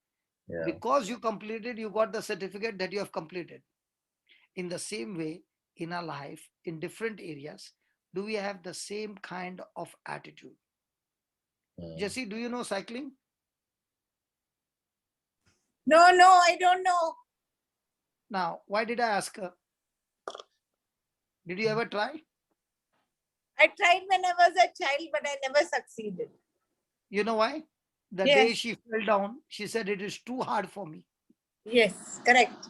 yeah. Because you completed, you got the certificate that you have completed. In the same way, in our life, in different areas, do we have the same kind of attitude? Mm. Jesse, do you know cycling? No, I don't know. Now, why did I ask her? Did you ever try? I tried when I was a child, but I never succeeded. You know why? The day Yes, she fell down, she said, it is too hard for me. yes, correct.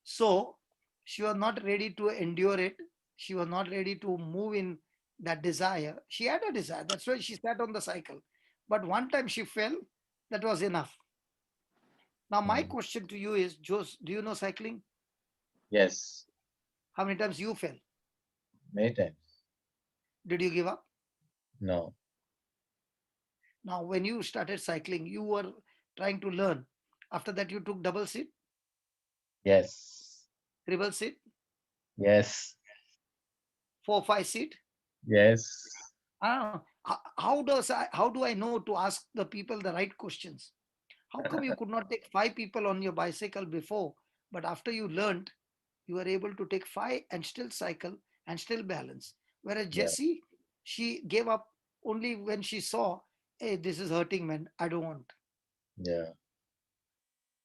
So she was not ready to endure it. She was not ready to move in that desire. She had a desire. That's why she sat on the cycle. But one time she fell, that was enough. Now, my Mm. question to you is, Jose, do you know cycling? Yes, How many times you fell? many times. Did you give up? No, Now, when you started cycling, you were trying to learn. After that, you took double seat, yes, triple seat, yes, 4, 5 seat. yes. How do I know to ask the people the right questions? How come you could not take 5 people on your bicycle before, but after you learned, you were able to take 5 and still cycle and still balance? Whereas Yeah, Jessie, she gave up only when she saw, hey, this is hurting, man. I don't want. yeah.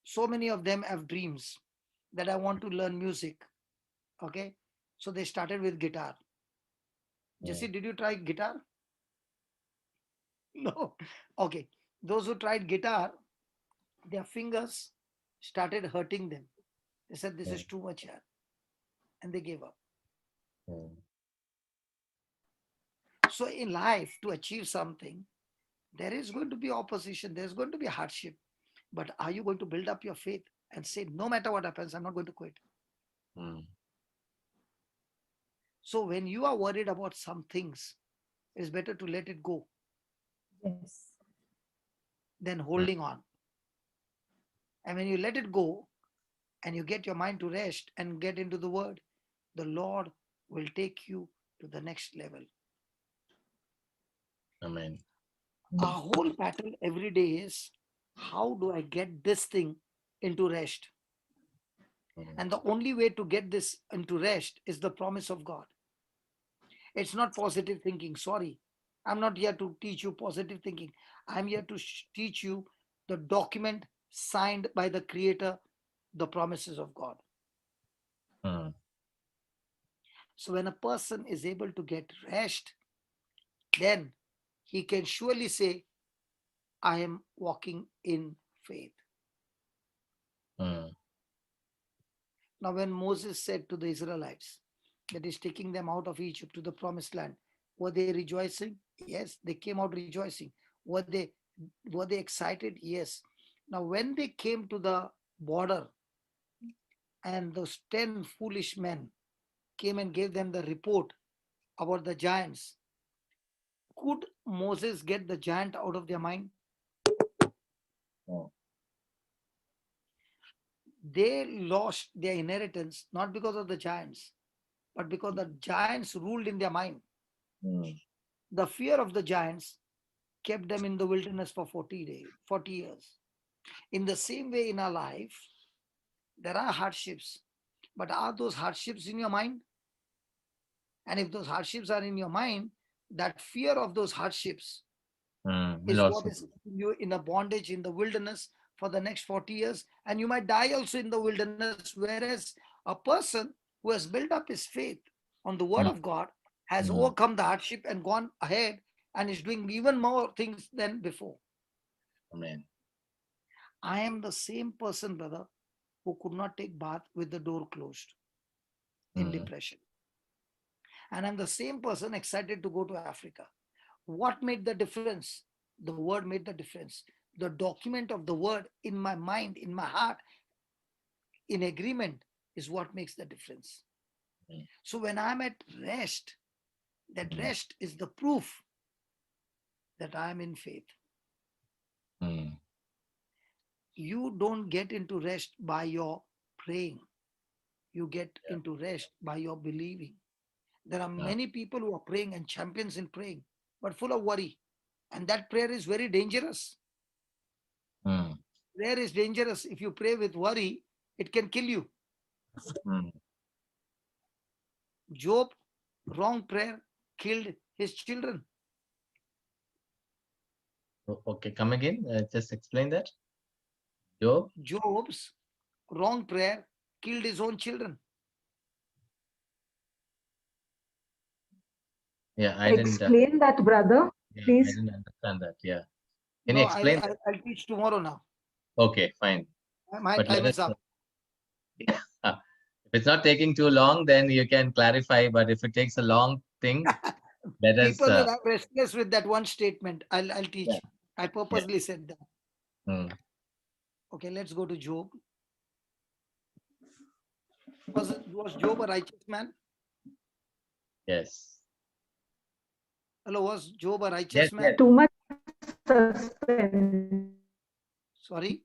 So many of them have dreams that I want to learn music. Okay. So they started with guitar. Jessie, Mm. did you try guitar? No. Okay. Those who tried guitar, their fingers started hurting them. They said, this Mm. is too much here. And they gave up. Mm. So in life, to achieve something, there is going to be opposition, there's going to be hardship. But are you going to build up your faith and say, no matter what happens, I'm not going to quit? Mm. So when you are worried about some things, it's better to let it go Yes. than holding on. And when you let it go and you get your mind to rest and get into the word, the Lord will take you to the next level. Amen. Our whole battle every day is, how do I get this thing into rest? Mm. And the only way to get this into rest is the promise of God. It's not positive thinking. Sorry. I'm not here to teach you positive thinking. I'm here to teach you the document signed by the Creator, the promises of God. Mm. So when a person is able to get rest, then he can surely say, I am walking in faith. Mm. Now, when Moses said to the Israelites that is taking them out of Egypt to the promised land, were they rejoicing? Yes, they came out rejoicing. Were they excited? Yes. Now, when they came to the border and those 10 foolish men came and gave them the report about the giants, could Moses get the giant out of their mind? Mm. They lost their inheritance not because of the giants, but because the giants ruled in their mind. Mm. The fear of the giants kept them in the wilderness for 40 days, 40 years. In the same way, in our life, there are hardships, but are those hardships in your mind? And if those hardships are in your mind, that fear of those hardships Will is what also is keeping you in a bondage in the wilderness for the next 40 years. And you might die also in the wilderness. Whereas a person who has built up his faith on the word Mm. of God has Mm. overcome the hardship and gone ahead and is doing even more things than before. Amen. I am the same person, brother, who could not take bath with the door closed in Mm. depression. And I'm the same person excited to go to Africa. What made the difference? The word made the difference. The document of the word in my mind, in my heart, in agreement is what makes the difference. Mm. So when I'm at rest, that Mm. rest is the proof that I'm in faith. Mm. You don't get into rest by your praying. You get Yeah. into rest by your believing. There are Yeah. many people who are praying and champions in praying, but full of worry. And that prayer is very dangerous. Mm. Prayer is dangerous. If you pray with worry, it can kill you. Mm. Job, wrong prayer, killed his children. Okay, come again. Just explain that. Job. Job's wrong prayer killed his own children. Yeah, I didn't. Explain that, brother, Yeah, I please. didn't understand that. Yeah. Can No, you explain that? I'll teach tomorrow now. Okay, fine. My But let time is us. up. If it's not taking too long, then you can clarify. But if it takes a long thing, let us. People will have restless with that one statement. I'll teach. Yeah. I purposely said that. Mm. Okay, let's go to Job. Was Job a righteous man? Yes. Hello, was Job a righteous Yes. man? Yes. Too much suspense. Sorry.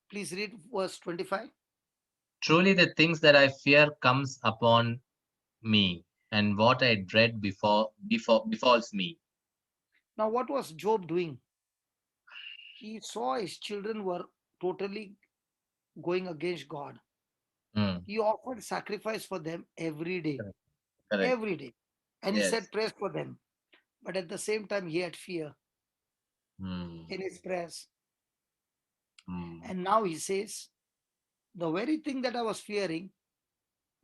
Please read verse 25. Truly the things that I fear comes upon me, and what I dread befalls me. Now, what was Job doing? He saw his children were totally going against God. Mm. He offered sacrifice for them every day, Correct. Correct. every day. And he Yes. said prayers for them. But at the same time, he had fear Mm. in his prayers. Mm. And now he says, the very thing that I was fearing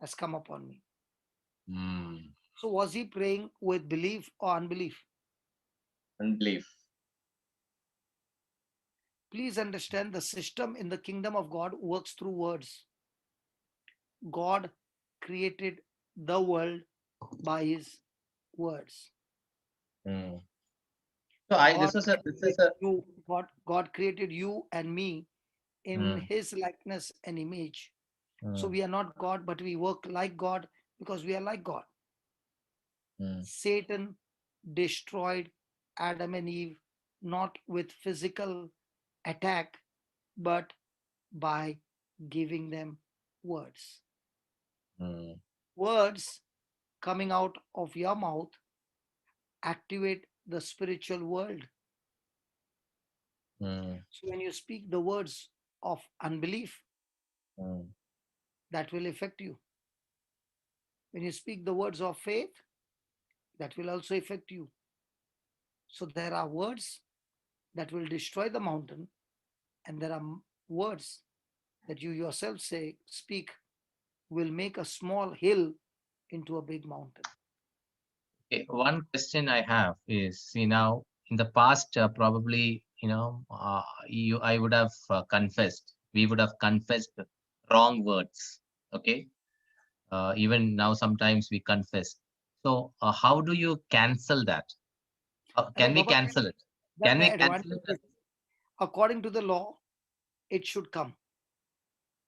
has come upon me. Mm. So was he praying with belief or unbelief? Unbelief. Please understand the system in the kingdom of God works through words. God created the world by his words. Mm. So I. This God is a. This is created a. you, God created you and me in Mm. his likeness and image. So Mm. we are not God, but we work like God because we are like God. Mm. Satan destroyed Adam and Eve not with physical attack, but by giving them words. Mm. Words coming out of your mouth activate the spiritual world. Mm. So when you speak the words of unbelief, Mm. that will affect you. When you speak the words of faith, that will also affect you. So there are words that will destroy the mountain, and there are words that you yourself say, speak, will make a small hill into a big mountain. Okay, one question I have is, see now, in the past, probably, I would have confessed, we would have confessed wrong words. Okay. Even now, sometimes we confess. So, how do you cancel that? Can we Baba, cancel it? the Can we cancel advantage it? is, according to the law, it should come.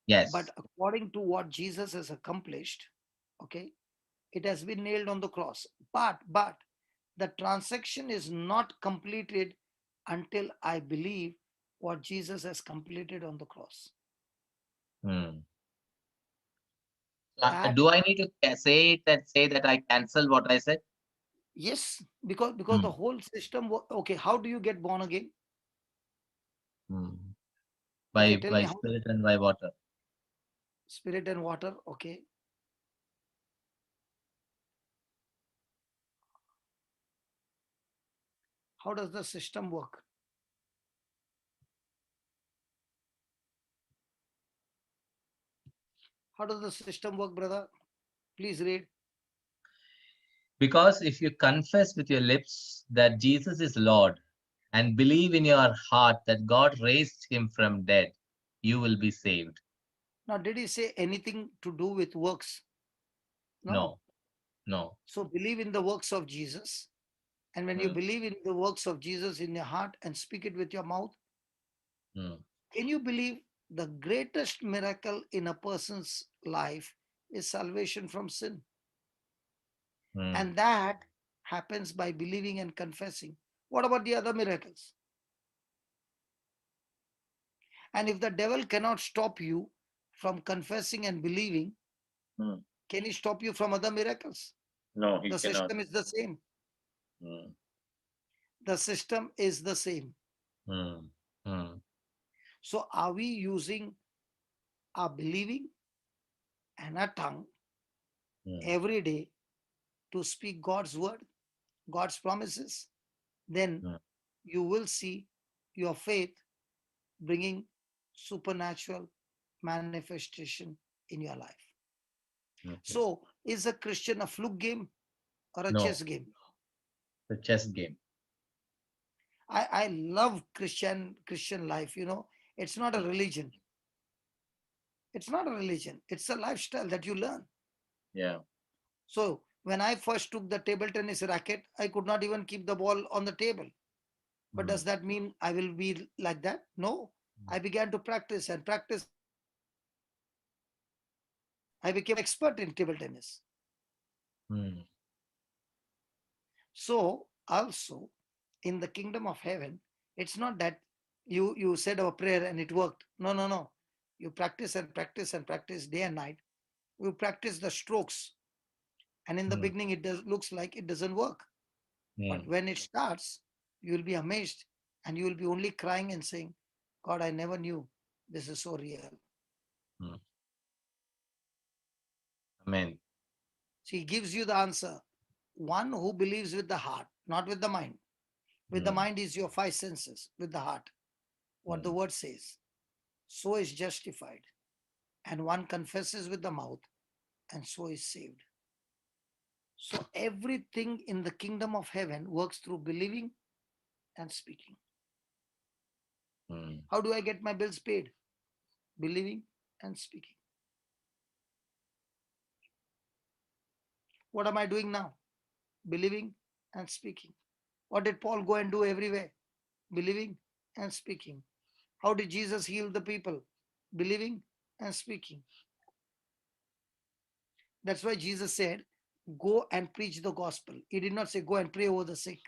Yes. But according to what Jesus has accomplished, okay, it has been nailed on the cross. But the transaction is not completed until I believe what Jesus has completed on the cross. Hmm. That Do I need to say it and say that I cancel what I said? yes, because Hmm. the whole system. Okay, how do you get born again? Hmm. Okay, By tell me how. spirit and by water. Spirit and water, okay. How does the system work? How does the system work, brother? Please read. Because if you confess with your lips that Jesus is Lord and believe in your heart that God raised him from dead, you will be saved. Now, did he say anything to do with works? No, no. So believe in the works of Jesus. And when you Mm, believe in the works of Jesus in your heart and speak it with your mouth, mm, can you believe the greatest miracle in a person's life is salvation from sin? mm, And that happens by believing and confessing. What about the other miracles? And if the devil cannot stop you from confessing and believing, mm. can he stop you from other miracles? No, he The cannot. system is the same. Mm, The system is the same. mm, mm, So are we using our believing and our tongue mm, every day to speak God's word, God's promises? Then mm. you will see your faith bringing supernatural manifestation in your life. Okay. So is a Christian a fluke game or a No, chess game? the chess game. I love Christian life, you know. It's not a religion. It's not a religion. It's a lifestyle that you learn. yeah. So when I first took the table tennis racket, I could not even keep the ball on the table. But Mm, does that mean I will be like that? No. I began to practice and practice. I became expert in table tennis. mm, So also in the kingdom of heaven, it's not that you said a prayer and it worked. No, no, no. You practice and practice and practice day and night. You practice the strokes. And in the mm, beginning, it does looks like it doesn't work. But mm, when it starts, you will be amazed and you will be only crying and saying, God, I never knew this is so real. mm. Amen. So he gives you the answer. One who believes with the heart, not with the mind. With the Mm, mind is your five senses, with the heart, what the mm, word says. So is justified. And one confesses with the mouth, and so is saved. So everything in the kingdom of heaven works through believing and speaking. mm, How do I get my bills paid? Believing and speaking. What am I doing now? Believing and speaking. What did Paul go and do everywhere? Believing and speaking. How did Jesus heal the people? Believing and speaking. That's why Jesus said, go and preach the gospel. He did not say, go and pray over the sick.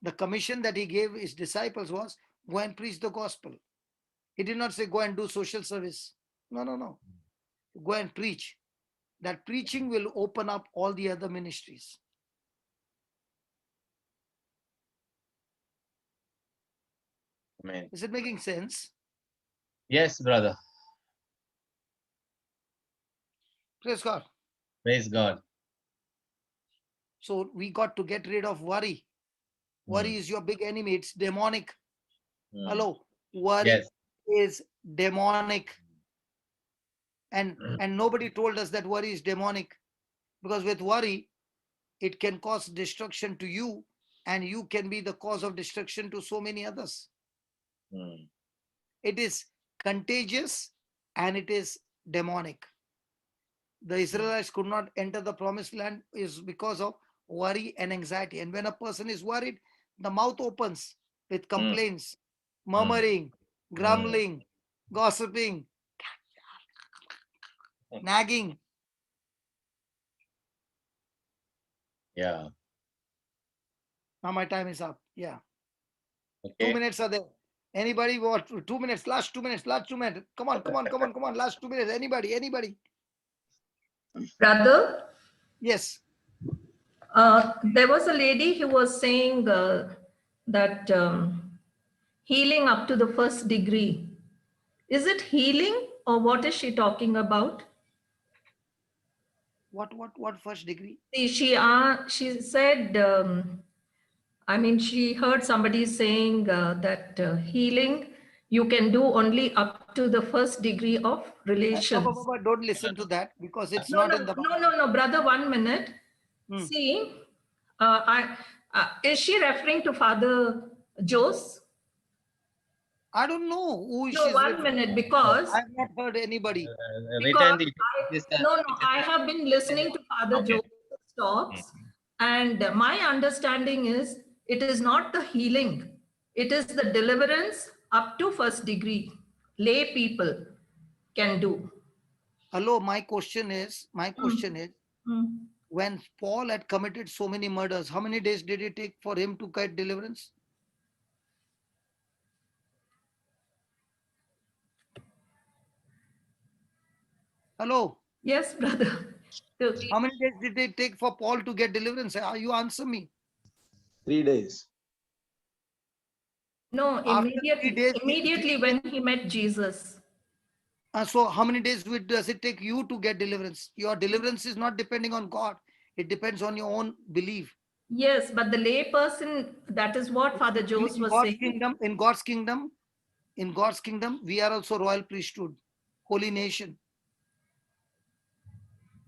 The commission that he gave his disciples was, go and preach the gospel. He did not say, go and do social service. No, no, no. Go and preach. That preaching will open up all the other ministries. Amen. Is it making sense? Yes, brother. Praise God. Praise God. So we got to get rid of worry. Worry Mm, is your big enemy. It's demonic. Mm, Hello. Worry yes. is demonic. And nobody told us that worry is demonic. Because with worry, it can cause destruction to you, and you can be the cause of destruction to so many others. mm, It is contagious and it is demonic. The Israelites could not enter the promised land is because of worry and anxiety. And when a person is worried, the mouth opens with complaints, Mm, murmuring, mm, grumbling, gossiping, nagging. yeah. Now my time is up. Yeah. 2 Okay. minutes are there. Anybody want 2 minutes? Last 2 minutes. Last 2 minutes. Come on, come on, come on, come on. Last 2 minutes. Anybody, anybody. Brother, Yes. there was a lady who was saying that healing up to the first degree Is it healing or what is she talking about? What first degree? See, she said, I mean, she heard somebody saying that healing you can do only up to the first degree of relations. Baba, don't listen to that because it's No, not no, in the no, brother, 1 minute. Hmm. See, is she referring to Father Jose? I don't know who No, she's 1 minute, because I've not heard anybody. Written the I have been listening to Father Okay. Joseph's talks, and my understanding is it is not the healing, it is the deliverance up to first degree. Lay people can do. Hello, my question is, Hmm. when Paul had committed so many murders, how many days did it take for him to get deliverance? Hello, Yes, brother. how many days did it take for Paul to get deliverance? You answer me. 3 days. No, After 3 days, immediately when he met Jesus. So how many days does it take you to get deliverance? Your deliverance is not depending on God. It depends on your own belief. Yes, but the lay person, that is what Father Jose was saying. In God's kingdom, we are also royal priesthood, holy nation.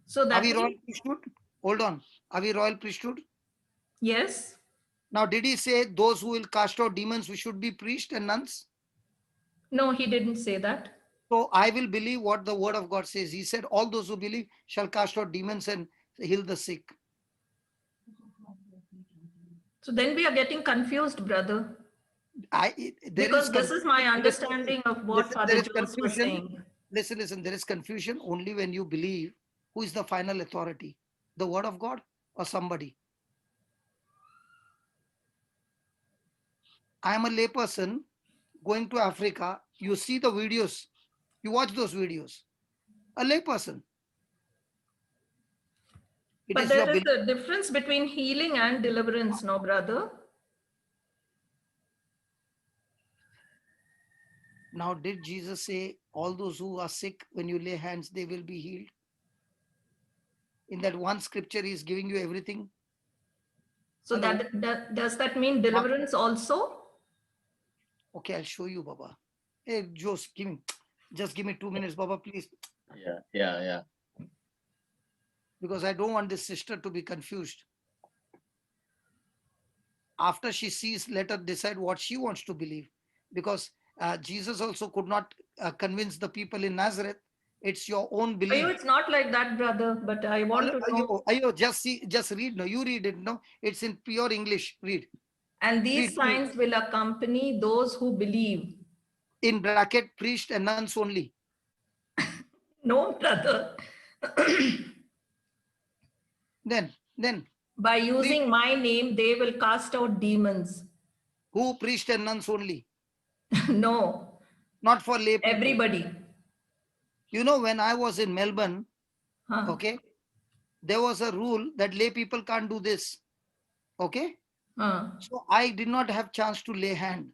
So that Are we royal means, priesthood? Hold on. Are we royal priesthood? yes. Now, did he say those who will cast out demons, we should be priests and nuns? No, he didn't say that. So I will believe what the word of God says. He said, all those who believe shall cast out demons and heal the sick. So then we are getting confused, brother. There Because this is my confusion. understanding of what Father Jose was saying. Listen, there is confusion only when you believe who is the final authority, the word of God or somebody. I am a layperson going to Africa. You see the videos, you watch those videos. A layperson. But there is a difference between healing and deliverance, no, brother? Now, did Jesus say all those who are sick, when you lay hands, they will be healed? In that one scripture, he is giving you everything. So does that mean deliverance also? Okay, I'll show you, Baba. Hey, Jose, just give me 2 minutes, Baba, please. Yeah. Because I don't want this sister to be confused. After she sees, let her decide what she wants to believe. Because Jesus also could not convince the people in Nazareth. It's your own belief. It's not like that, brother, but I want to know. Just read. No, you read it. No, it's in pure English. Read. And these signs will accompany those who believe. In bracket, priest and nuns only. No, brother. Then. By using my name, they will cast out demons. Who? Priest and nuns only? No. Not for lay people. Everybody. You know, when I was in Melbourne, okay, there was a rule that lay people can't do this. Okay. So I did not have chance to lay hand.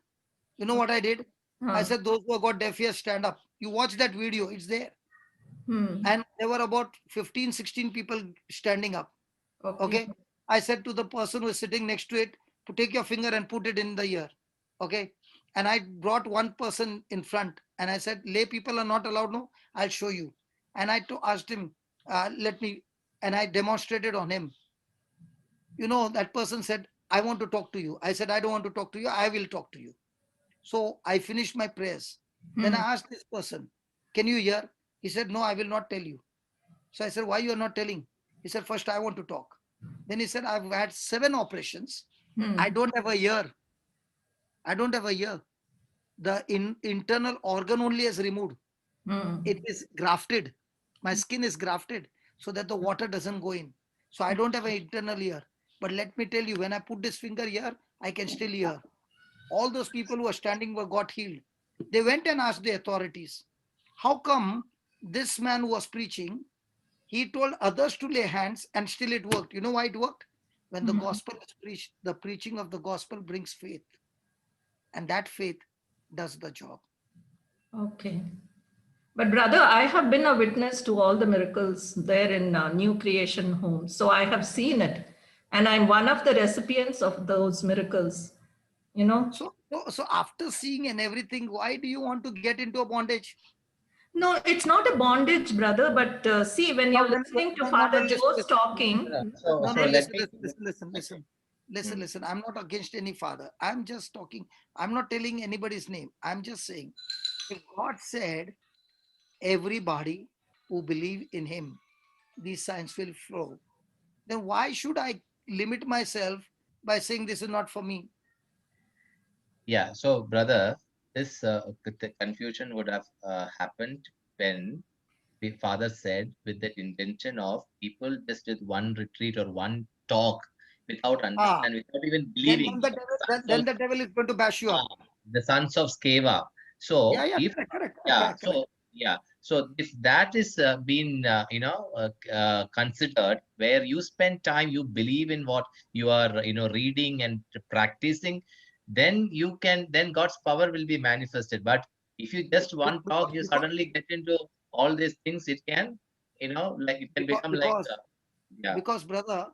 You know what I did? I said, those who have got deaf ears, stand up. You watch that video, it's there. And there were about 15, 16 people standing up. Okay. I said to the person who is sitting next to it, take your finger and put it in the ear. Okay. And I brought one person in front and I said, lay people are not allowed. No, I'll show you. And I asked him, and I demonstrated on him. You know, that person said, I want to talk to you. I said, I don't want to talk to you. I will talk to you. So I finished my prayers. Then I asked this person, can you hear? He said, no, I will not tell you. So I said, why you are not telling? He said, first I want to talk. Then he said, I've had 7 operations. I don't have a ear. I don't have a ear. The internal organ only is removed. It is grafted. My skin is grafted so that the water doesn't go in. So I don't have an internal ear. But let me tell you, when I put this finger here, I can still hear. All those people who are standing got healed. They went and asked the authorities, how come this man who was preaching, he told others to lay hands and still it worked? You know why it worked? When the gospel is preached, the preaching of the gospel brings faith. And that faith does the job. Okay. But brother, I have been a witness to all the miracles there in New Creation Home. So I have seen it. And I'm one of the recipients of those miracles. You know? So after seeing and everything, why do you want to get into a bondage? No, it's not a bondage, brother. But see, when you're No, listening to no, Father listen, Joe's listen. talking, So, No, so no, let listen, me. listen. I'm not against any father. I'm just talking. I'm not telling anybody's name. I'm just saying, if God said, everybody who believe in him, these signs will flow, then why should I limit myself by saying this is not for me? Yeah. So, brother, this the confusion would have happened when the father said with the intention of people just with one retreat or one talk without Ah, understanding, without even then, believing. then the devil is going to bash you Ah, up. the sons of Sceva. So Yeah, if correct. if that is been considered where you spend time, you believe in what you are reading and practicing, then then God's power will be manifested. But if you just one talk, you suddenly get into all these things, it can like it can become like yeah Because brother,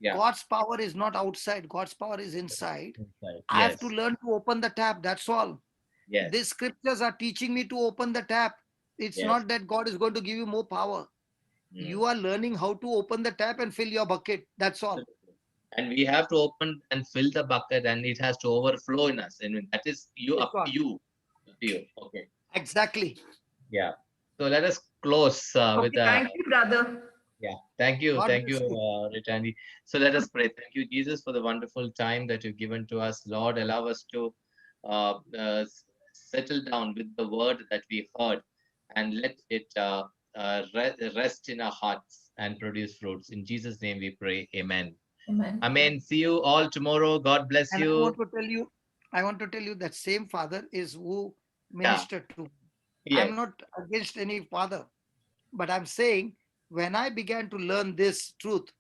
yeah God's power is not outside. God's power is inside. inside. I have to Yes, learn to open the tap. That's all. yes, These scriptures are teaching me to open the tap. It's yes. not that God is going to give you more power. Mm. You are learning how to open the tap and fill your bucket. That's all. And we have to open and fill the bucket, and it has to overflow in us. And that is you Praise up God. to you. Up to you. Okay. Exactly. Yeah. So let us close with okay, thank you, brother. yeah. God Thank you, bless you. Rich Andy. So let us pray. Thank you, Jesus, for the wonderful time that you've given to us. Lord, allow us to settle down with the word that we heard, and let it rest in our hearts and produce fruits. In Jesus' name we pray. Amen. Amen. Amen. See you all tomorrow. God bless And you. I want to tell you that same father is who Yeah. ministered to. I'm Yes. not against any father, but I'm saying when I began to learn this truth,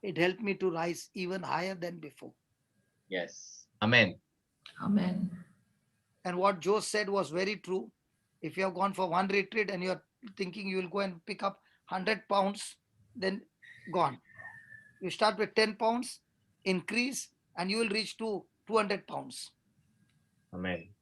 it helped me to rise even higher than before. Yes. Amen. Amen. And what Joe said was very true. If you have gone for one retreat and you're thinking you will go and pick up 100 pounds, then gone. You start with 10 pounds, increase, and you will reach to 200 pounds. Amen.